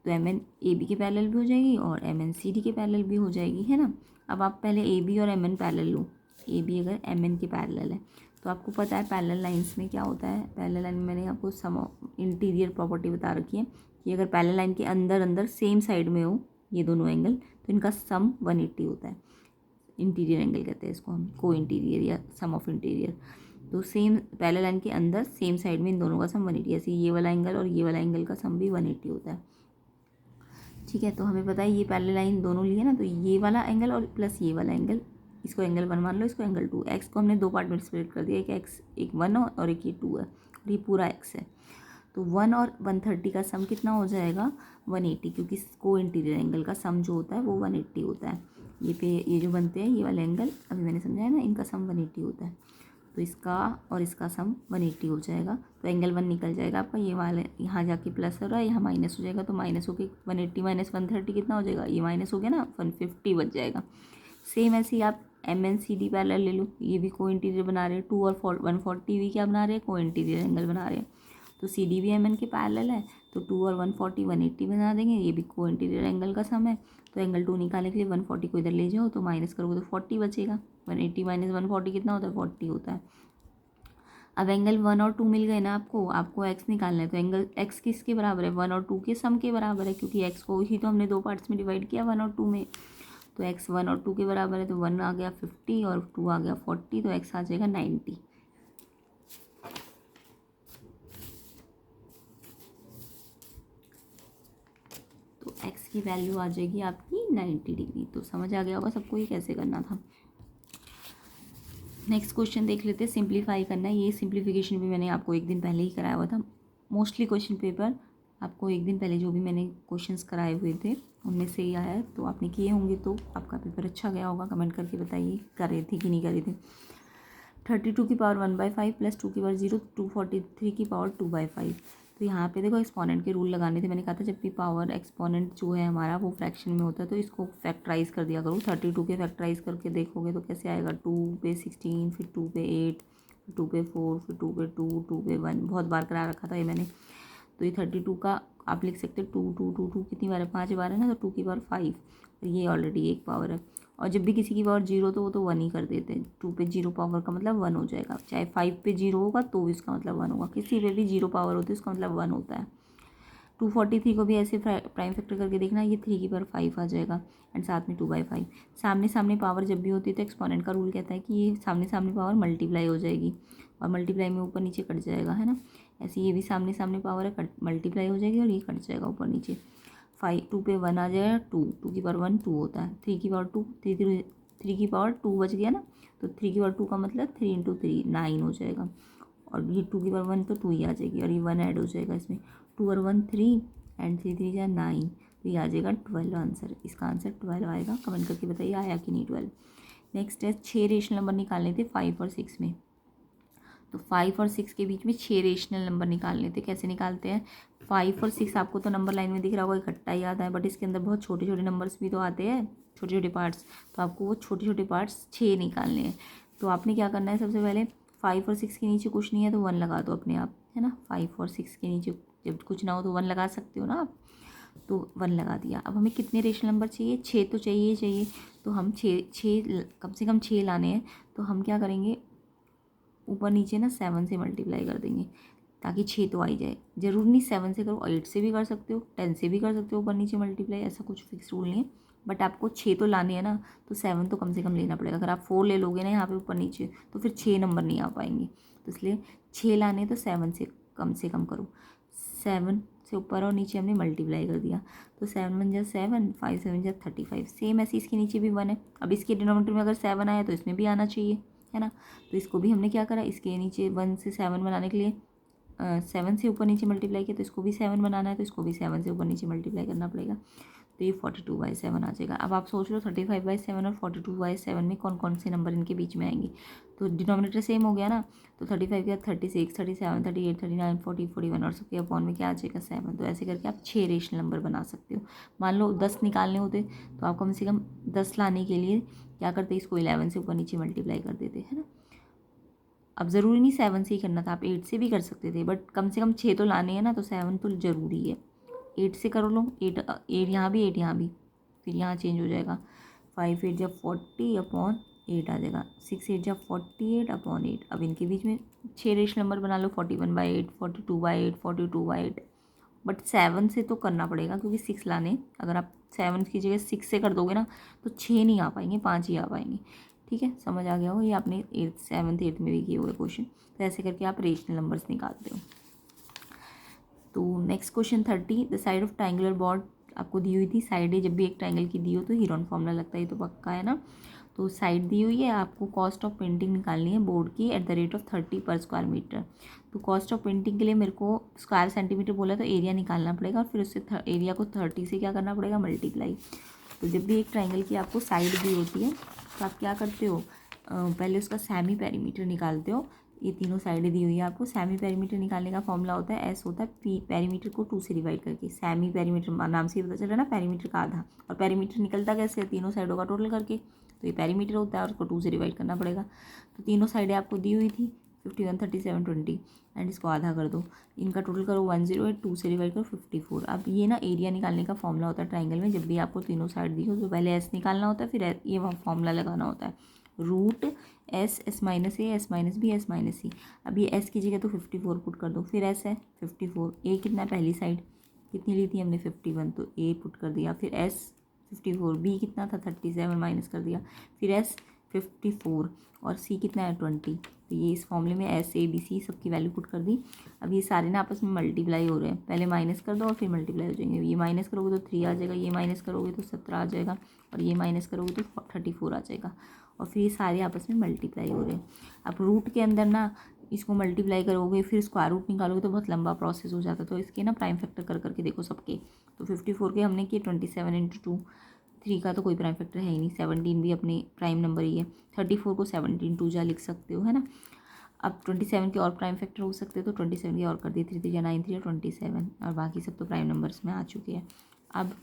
[SPEAKER 1] तो एम एन ए बी के पैरेलल भी हो जाएगी और एम एन सी डी के पैरेलल भी हो जाएगी, है ना। अब आप पहले ए बी और एम एन पैरेलल लो। ए बी अगर एम एन के पैरेलल है तो आपको पता है पैरेलल लाइंस में क्या होता है। पैरेलल लाइन में मैंने आपको सम इंटीरियर प्रॉपर्टी बता रखी है कि अगर पैरेलल लाइन के अंदर अंदर सेम साइड में हो ये दोनों एंगल, तो इनका सम 180 होता है। इंटीरियर एंगल कहते हैं इसको हम, को इंटीरियर या सम ऑफ इंटीरियर। तो सेम पैरेलल लाइन के अंदर सेम साइड में इन दोनों का सम 180, ऐसे ये वाला एंगल और ये वाला एंगल का सम भी 180 होता है, ठीक है। तो हमें पता है ये पैरेलल लाइन दोनों लिए ना, तो ये वाला एंगल और प्लस ये वाला एंगल, इसको एंगल 1 मान लो, इसको एंगल 2। एक्स को हमने दो पार्ट में स्प्लिट कर दिया, एक एक्स एक 1 और एक ये 2 है, और ये पूरा एक्स है। तो 1 और 130 का सम कितना हो जाएगा? 180, क्योंकि को इंटीरियर एंगल का सम जो होता है वो 180 होता है। ये जो बनते हैं ये वाले एंगल, अभी मैंने समझाया ना, इनका सम 180 होता है। तो इसका और इसका सम 180 हो जाएगा। तो एंगल 1 निकल जाएगा आपका, ये वाले यहाँ जाके प्लस हो रहा है, यहाँ माइनस हो जाएगा, तो माइनस होके 180 माइनस 130 कितना हो जाएगा? ये माइनस हो गया ना, 150 बच जाएगा। सेम ऐसे ही आप M N C D parallel ले लो, ये भी को इंटीरियर बना रहे हैं। 2 और 140 भी क्या बना रहे हैं? को इंटीरियर एंगल बना रहे हैं। तो सी डी भी एम एन के पैरेलल है, तो 2 और 140 180 बना देंगे, ये भी को इंटीरियर एंगल का सम है। तो एंगल 2 निकालने के लिए 140 को इधर ले जाओ, तो माइनस करोगे तो 40 बचेगा। 180 माइनस 140 कितना होता है? 40 होता है। अब एंगल 1 और 2 मिल गए ना आपको एक्स निकालना है। तो एंगल एक्स किसके बराबर है? 1 और 2 के सम के बराबर है, क्योंकि एक्स को ही तो हमने दो पार्ट्स में डिवाइड किया 1 और 2 में। तो एक्स 1 और 2 के बराबर है, तो 1 आ गया 50 और 2 आ गया 40, तो एक्स आ जाएगा 90। इसकी वैल्यू आ जाएगी आपकी 90 डिग्री। तो समझ आ गया होगा सबको ये कैसे करना था। नेक्स्ट क्वेश्चन देख लेते हैं, सिंप्लीफाई करना है। ये सिंप्लीफिकेशन भी मैंने आपको एक दिन पहले ही कराया हुआ था। मोस्टली क्वेश्चन पेपर आपको एक दिन पहले जो भी मैंने क्वेश्चंस कराए हुए थे उनमें से ही आया है, तो आपने किए होंगे तो आपका पेपर अच्छा गया होगा। कमेंट करके बताइए कर रहे थे कि नहीं कर रहे थे। 32 की पावर 1/5 प्लस 2 की पावर 0, 243 की पावर 2/5। तो यहाँ पे देखो एक्सपोनेंट के रूल लगाने थे। मैंने कहा था जब भी पावर एक्सपोनेंट जो है हमारा वो फ्रैक्शन में होता है तो इसको फैक्टराइज कर दिया करो। 32 के फैक्टराइज करके देखोगे तो कैसे आएगा, 2 पे 16, फिर 2 पे 8, फिर 2 पे 4, फिर 2 पे 2, 2 पे 1। बहुत बार करा रखा था ये मैंने। तो ये 32 का आप लिख सकते हो 2 2 2 2 कितनी बार है, 5 बार है ना, तो 2 की पावर 5। और ये ऑलरेडी एक पावर है। और जब भी किसी की पावर 0 तो वो तो 1 ही कर देते हैं। 2 पे 0 पावर का मतलब 1 हो जाएगा। चाहे 5 पे 0 होगा तो भी इसका मतलब 1 होगा। किसी पे भी 0 पावर होती है उसका मतलब 1 होता है। 243 को भी ऐसे प्राइम फैक्टर करके देखना, ये 3 की पावर 5 आ जाएगा एंड साथ में 2/5। सामने सामने पावर जब भी होती है तो एक्सपोनेंट का रूल कहता है कि ये सामने सामने पावर मल्टीप्लाई हो जाएगी और मल्टीप्लाई में ऊपर नीचे कट जाएगा, है ना। ऐसे ये भी सामने सामने पावर है, कट मल्टीप्लाई हो जाएगी और ये कट जाएगा ऊपर नीचे। 2 पे 1 आ जाएगा, 2 की पावर 1 2 होता है। 3 की पावर 2, 3 की पावर 2 बच गया ना, तो 3 की पावर 2 का मतलब 3 इंटू 3 9 हो जाएगा। और ये 2 की पावर 1 तो 2 ही आ जाएगी और ये 1 ऐड हो जाएगा इसमें। 2 और 1 3 एंड 3 3 जा 9, तो ये आ जाएगा 12 आंसर। इसका आंसर 12 आएगा। कमेंट करके बताइए आया कि नहीं 12। नेक्स्ट है 6 रेशनल नंबर निकालने थे 5 और 6 में। तो 5 और 6 के बीच में 6 रेशनल नंबर निकालने थे। कैसे निकालते हैं, 5 और 6 आपको तो नंबर लाइन में दिख रहा होगा इकट्ठा ही आता है, बट इसके अंदर बहुत छोटे छोटे नंबर्स भी तो आते हैं, छोटे छोटे पार्ट्स। तो आपको वो छोटे छोटे पार्ट्स 6 निकालने हैं। तो आपने क्या करना है, सबसे पहले 5 और 6 के नीचे कुछ नहीं है तो 1 लगा दो अपने आप, है ना। 5 और 6 के नीचे जब कुछ ना हो तो 1 लगा सकते हो ना आप, तो 1 लगा दिया। अब हमें कितने रेशनल नंबर चाहिए, 6 तो चाहिए। तो हम 6 कम से कम 6 लाने हैं। तो हम क्या करेंगे, ऊपर नीचे ना 7 से मल्टीप्लाई कर देंगे ताकि 6 तो आ ही जाए। ज़रूरी नहीं 7 से करो, 8 से भी कर सकते हो, 10 से भी कर सकते हो ऊपर नीचे मल्टीप्लाई, ऐसा कुछ फिक्स रूल नहीं है। बट आपको 6 तो लाने हैं ना, तो 7 तो कम से कम लेना पड़ेगा। अगर आप 4 ले लोगे ना यहाँ पे ऊपर नीचे तो फिर 6 नंबर नहीं आ पाएंगे। तो इसलिए 6 लाने हैं तो 7 से कम करो। 7 से ऊपर और नीचे हमने मल्टीप्लाई कर दिया, तो 7 1 जा 7, 5 7 जा 35। सेम ऐसे इसके नीचे भी 1 है। अब इसके डिनोमिनेटर में अगर 7 आया तो इसमें भी आना चाहिए, है ना। तो इसको भी हमने क्या करा, इसके नीचे 1 से 7 बनाने के लिए 7 से ऊपर नीचे मल्टीप्लाई किया, तो इसको भी 7 बनाना है तो इसको भी 7 से ऊपर नीचे मल्टीप्लाई करना पड़ेगा। तो ये 42/7 आ जाएगा। अब आप सोच लो 35/7 और 42/7 में कौन कौन से नंबर इनके बीच में आएंगे। तो डिनोमिनेटर सेम हो गया ना, तो 35 के बाद 36, 37, 38, 39, 40, 41 और सबके अपॉन में क्या आ जाएगा 7। तो ऐसे करके आप 6 रेशनल नंबर बना सकते हो। मान लो 10 निकालने होते तो आप कम से कम 10 लाने के लिए क्या करते, इसको 11 से ऊपर नीचे मल्टीप्लाई कर देते, है ना। अब ज़रूरी नहीं 7 से ही करना था, आप 8 से भी कर सकते थे, बट कम से कम 6 तो लाने हैं ना, तो 7 तो ज़रूरी है। 8 से कर लो, 8 8 यहाँ भी, 8 यहाँ भी, फिर यहाँ चेंज हो जाएगा। 5 8 जब 40 अपॉन 8 आ जाएगा। 6 8 जब 48 अपॉन 8। अब इनके बीच में 6 रेशनल नंबर बना लो, 41/8, 42/8, 42/8। बट 7 से तो करना पड़ेगा क्योंकि 6 लाने। अगर आप 7 की जगह 6 से कर दोगे ना तो 6 नहीं आ पाएंगे, 5 ही आ पाएंगे। ठीक है, समझ आ गया हो। ये आपने 7th 8th में भी किए हुए क्वेश्चन। तो ऐसे करके आप रेशनल नंबर्स निकालते हो। तो next question 30, the side of triangular board आपको दी हुई थी। साइडें जब भी एक ट्राइंगल की दी हो तो हीरोन फॉर्मूला लगता है, ये तो पक्का है ना। तो साइड दी हुई है, आपको कॉस्ट ऑफ पेंटिंग निकालनी है बोर्ड की एट द रेट ऑफ 30 पर स्क्वायर मीटर। तो कॉस्ट ऑफ पेंटिंग के लिए मेरे को स्क्वायर सेंटीमीटर बोला तो एरिया निकालना पड़ेगा और फिर उससे एरिया को 30 से क्या करना पड़ेगा, मल्टीप्लाई। तो जब भी एक ट्राइंगल की आपको साइड दी होती है तो आप क्या करते हो, पहले उसका सेमी पेरीमीटर निकालते हो। ये तीनों साइडें दी हुई है आपको। सेमी पेरीमीटर निकालने का फॉर्मूला होता है एस होता है पी, पेरीमीटर को 2 से डिवाइड करके। सेमी पेरीमीटर नाम से ही पता चल रहा है ना, पेरीमीटर का आधा। और पेरीमीटर निकलता कैसे, तीनों साइडों का टोटल करके। तो ये पेरीमीटर होता है और उसको 2 से डिवाइड करना पड़ेगा। तो तीनों साइडें आपको दी हुई थी 51 37 20 एंड इसको आधा कर दो। इनका टोटल करो 108, 2 से डिवाइड करो 54। अब ये ना एरिया निकालने का फॉर्मूला होता है ट्राइंगल में। जब भी आपको तीनों साइड दी हो तो पहले एस निकालना होता है, फिर ये फॉर्मूला लगाना होता है root S, S minus A, S minus B, S minus C. अब ये एस की जगह तो 54 पुट कर दो, फिर एस है 54। ए कितना, पहली साइड कितनी ली थी हमने 51, तो ए पुट कर दिया। फिर एस 54, बी कितना था 37 माइनस कर दिया, फिर एस 54 और सी कितना है 20। तो ये इस फॉर्मूले में एस ए बी सी सबकी वैल्यू पुट कर दी। अब ये सारे ना आपस में मल्टीप्लाई हो रहे हैं, पहले माइनस कर दो और फिर मल्टीप्लाई हो जाएंगे। ये माइनस करोगे तो 3 आ जाएगा, ये माइनस करोगे तो 17 आ जाएगा, और ये माइनस करोगे तो 34 आ जाएगा। और फिर ये सारे आपस में मल्टीप्लाई हो रहे हैं। अब रूट के अंदर ना इसको मल्टीप्लाई करोगे फिर स्क्वायर रूट निकालोगे तो बहुत लंबा प्रोसेस हो जाता है। तो इसके ना प्राइम फैक्टर कर करके देखो सबके। तो 54 के हमने किए 27 × 2, 3 का तो कोई प्राइम फैक्टर है ही नहीं, 17 भी अपने प्राइम नंबर ही है। 34 को 17 2 जा लिख सकते हो, है ना। अब 27 के और प्राइम फैक्टर हो सकते हैं, तो 27 के और कर दिए, 3 3 9 3 27, और बाकी सब तो प्राइम नंबर्स में आ चुके हैं। अब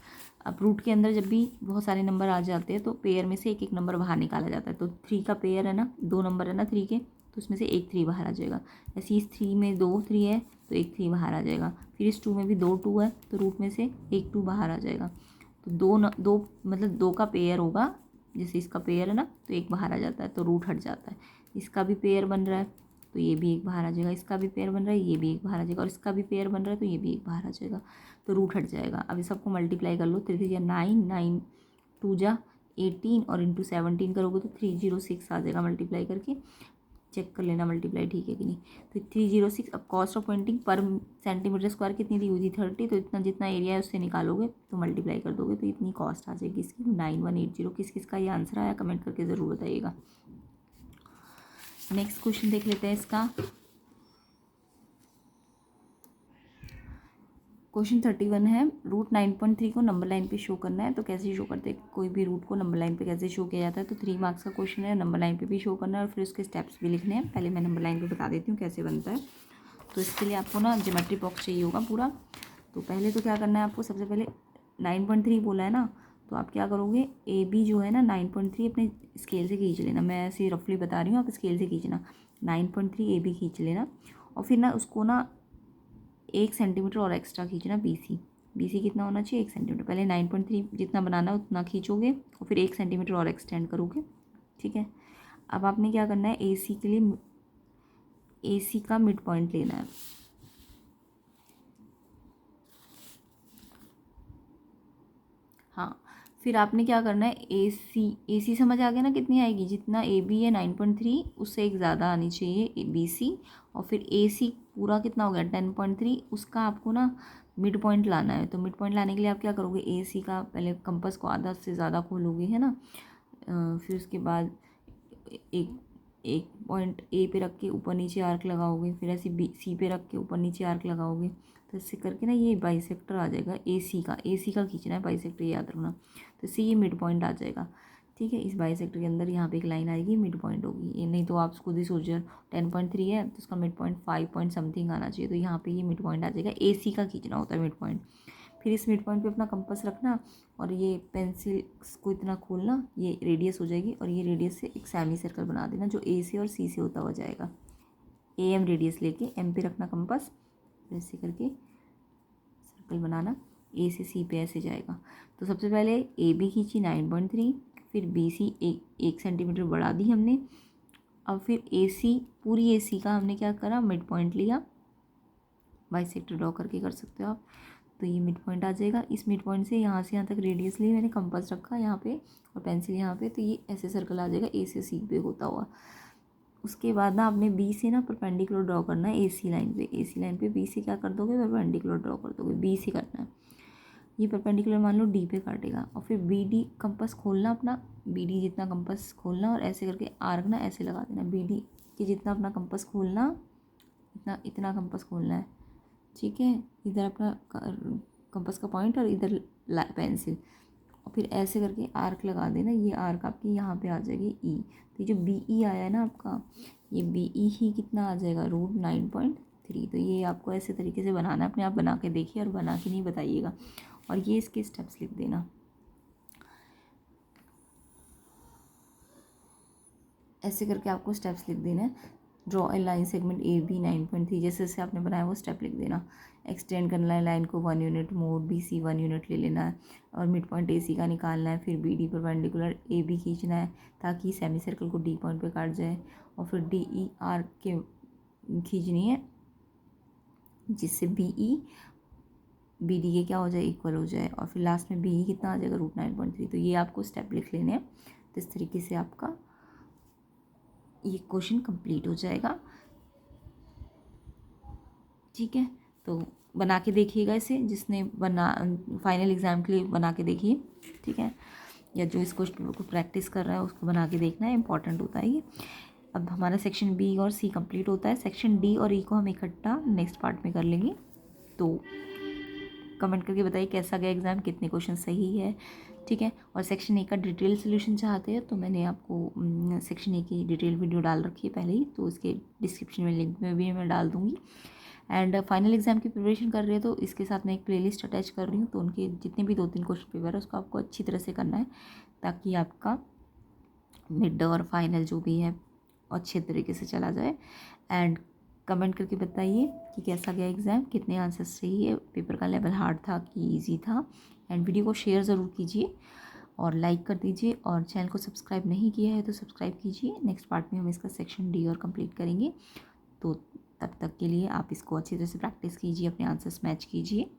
[SPEAKER 1] रूट के अंदर जब भी बहुत सारे नंबर आ जाते हैं तो पेयर में से एक एक नंबर बाहर निकाला जाता है। तो 3 का पेयर है ना, 2 नंबर है ना 3 के, तो उसमें से एक 3 बाहर आ जाएगा। ऐसे इस 3 में 2 3 है तो एक 3 बाहर आ जाएगा। फिर इस 2 में भी 2 2 है तो रूट में से एक 2 बाहर आ जाएगा। तो दो मतलब 2 का पेयर होगा, जैसे इसका पेयर है ना तो एक बाहर आ जाता है तो रूट हट जाता है। इसका भी पेयर बन रहा है तो ये भी एक बाहर आ जाएगा, इसका भी पेयर बन रहा है ये भी एक बाहर आ जाएगा, और इसका भी पेयर बन रहा है तो ये भी एक बाहर आ जाएगा, तो रूट हट जाएगा। अब इस सबको मल्टीप्लाई कर लो, 3 3 9 9 2 जा 18 और इंटू 17 करोगे तो 306 आ जाएगा। मल्टीप्लाई करके चेक कर लेना मल्टीप्लाई ठीक है कि नहीं। तो 306। अब कॉस्ट ऑफ पेंटिंग पर सेंटीमीटर स्क्वायर कितनी दी हुई थी 30, तो इतना जितना एरिया है उससे निकालोगे तो मल्टीप्लाई कर दोगे तो इतनी कॉस्ट आ जाएगी इसकी 9180। किस किस का ये आंसर आया कमेंट करके ज़रूर बताइएगा। नेक्स्ट क्वेश्चन देख लेते हैं इसका। क्वेश्चन 31 है, रूट 9.3 को नंबर लाइन पे शो करना है तो कैसे शो करते हैं। कोई भी रूट को नंबर लाइन पे कैसे शो किया जाता है। तो 3 मार्क्स का क्वेश्चन है, नंबर लाइन पे भी शो करना है और फिर उसके स्टेप्स भी लिखने हैं। पहले मैं नंबर लाइन पे बता देती हूँ कैसे बनता है। तो इसके लिए आपको ना ज्योमेट्री बॉक्स चाहिए होगा पूरा। तो पहले तो क्या करना है आपको, सबसे पहले 9.3 बोला है ना, तो आप क्या करोगे, ए बी जो है ना 9.3 अपने स्केल से खींच लेना। मैं ऐसे रफली बता रही हूँ, आप स्केल से खींचना। 9.3 ए बी खींच लेना, और फिर ना उसको ना 1 सेंटीमीटर और एक्स्ट्रा खींचना बी सी कितना होना चाहिए 1 सेंटीमीटर। पहले 9.3 जितना बनाना है उतना खींचोगे और फिर 1 सेंटीमीटर और एक्सटेंड करोगे, ठीक है। अब आपने क्या करना है, ए सी के लिए ए सी का मिड पॉइंट लेना है। हाँ, फिर आपने क्या करना है, ए सी समझ आ गया ना कितनी आएगी, जितना ए बी है 9.3 उससे एक ज़्यादा आनी चाहिए बी सी, और फिर ए सी पूरा कितना हो गया 10.3, उसका आपको ना मिड पॉइंट लाना है। तो मिड पॉइंट लाने के लिए आप क्या करोगे, ए सी का पहले कंपास को आधा से ज़्यादा खोलोगे, है ना। फिर उसके बाद एक एक पॉइंट ए पे रख के ऊपर नीचे आर्क लगाओगे, फिर ऐसे बी सी पे रख के ऊपर नीचे आर्क लगाओगे। तो इससे करके ना ये बाइसेक्टर आ जाएगा ए सी का खींचना है बाइसेक्टर, याद रखना। तो इससे ये मिड पॉइंट आ जाएगा, ठीक है। इस बाइसेक्टर के अंदर यहाँ पे एक लाइन आएगी, मिड पॉइंट होगी ये, नहीं तो आप खुद ही सोचो 10.3 है तो उसका मिड पॉइंट 5 पॉइंट समथिंग आना चाहिए। तो यहाँ पे ये मिड पॉइंट आ जाएगा, ए सी का खींचना होता है मिड पॉइंट। फिर इस मिड पॉइंट पे अपना कंपास रखना और ये पेंसिल को इतना खोलना, ये रेडियस हो जाएगी, और ये रेडियस से एक सेमी सर्कल बना देना जो ए से और सी से होता हुआ जाएगा। ए एम रेडियस लेके एम पे रखना कंपास, ऐसे करके सर्कल बनाना, ए से सी पे ऐसे जाएगा। तो सबसे पहले ए बी खींची 9.3, फिर बी सी 1 सेंटीमीटर बढ़ा दी हमने। अब फिर ए सी, पूरी ए सी का हमने क्या करा, मिड पॉइंट लिया, बाइसेक्टर ड्रॉ करके कर सकते हो आप। तो ये मिड पॉइंट आ जाएगा। इस मिड पॉइंट से यहाँ तक रेडियस ली मैंने, कंपास रखा यहाँ पे और पेंसिल यहाँ पे, तो ये ऐसे सर्कल आ जाएगा ए से सी पे होता हुआ। उसके बाद ना आपने बी से ना परपेंडिकुलर ड्रॉ करना है ए सी लाइन पे बी से क्या कर दोगे, परपेंडिकुलर ड्रॉ कर दोगे, बी से करना है। ये परपेंडिकुलर मान लो डी पे काटेगा, और फिर बी डी कंपास खोलना अपना, बी डी जितना कंपास खोलना और ऐसे करके आर्क ना ऐसे लगा देना। बी डी के जितना अपना कंपास खोलना, इतना कंपास खोलना है, ठीक है। इधर अपना कंपास का पॉइंट और इधर पेंसिल, और फिर ऐसे करके आर्क लगा देना। ये आर्क आपकी यहाँ पे आ जाएगी ई। तो ये जो बी ई आया है ना आपका, ये बी ई ही कितना आ जाएगा, रूट 9.3। तो ये आपको ऐसे तरीके से बनाना है, अपने आप बना के देखिए और बना के नहीं बताइएगा। और ये इसके स्टेप्स लिख देना, ऐसे करके आपको स्टेप्स लिख देना है। Draw a line segment A B 9.3, जैसे जैसे आपने बनाया वो स्टेप लिख देना। एक्सटेंड करना है लाइन को 1 यूनिट, मोड बी सी 1 यूनिट ले लेना है, और मिड पॉइंट ए सी का निकालना है। फिर B D perpendicular A B खींचना है ताकि सेमी सर्कल को डी पॉइंट पे काट जाए, और फिर डी ई आर के खींचनी है जिससे बी ई बी डी के क्या हो जाए, इक्वल हो जाए, और फिर लास्ट में बी ई कितना आ जाएगा, रूट 9.3। तो ये आपको स्टेप लिख लेने हैं। तो इस तरीके से आपका ये क्वेश्चन कंप्लीट हो जाएगा। ठीक है, तो बना के देखिएगा इसे, जिसने फाइनल एग्ज़ाम के लिए बना के देखिए। ठीक है, या जो इस क्वेश्चन को प्रैक्टिस कर रहा है उसको बना के देखना है, इंपॉर्टेंट होता है ये। अब हमारा सेक्शन बी और सी कंप्लीट होता है। सेक्शन डी और ई को हम इकट्ठा नेक्स्ट पार्ट में कर लेंगे। तो कमेंट करके बताइए कैसा गया एग्ज़ाम, कितने क्वेश्चन सही है। ठीक है, और सेक्शन ए का डिटेल सोल्यूशन चाहते हैं तो मैंने आपको सेक्शन ए की डिटेल वीडियो डाल रखी है पहले ही, तो इसके डिस्क्रिप्शन में लिंक में भी मैं डाल दूँगी। एंड फाइनल एग्ज़ाम की प्रिपरेशन कर रहे हैं तो इसके साथ मैं एक प्लेलिस्ट अटैच कर रही हूँ, तो उनके जितने भी 2-3 क्वेश्चन पेपर है उसको आपको अच्छी तरह से करना है, ताकि आपका मिड और फाइनल जो भी है अच्छे तरीके से चला जाए। एंड कमेंट करके बताइए कि कैसा गया एग्ज़ाम, कितने आंसर्स सही है, पेपर का लेवल हार्ड था कि इजी था। एंड वीडियो को शेयर ज़रूर कीजिए और लाइक कर दीजिए, और चैनल को सब्सक्राइब नहीं किया है तो सब्सक्राइब कीजिए। नेक्स्ट पार्ट में हम इसका सेक्शन डी और कंप्लीट करेंगे। तो तब तक के लिए आप इसको अच्छी तरह से प्रैक्टिस कीजिए, अपने आंसर्स मैच कीजिए।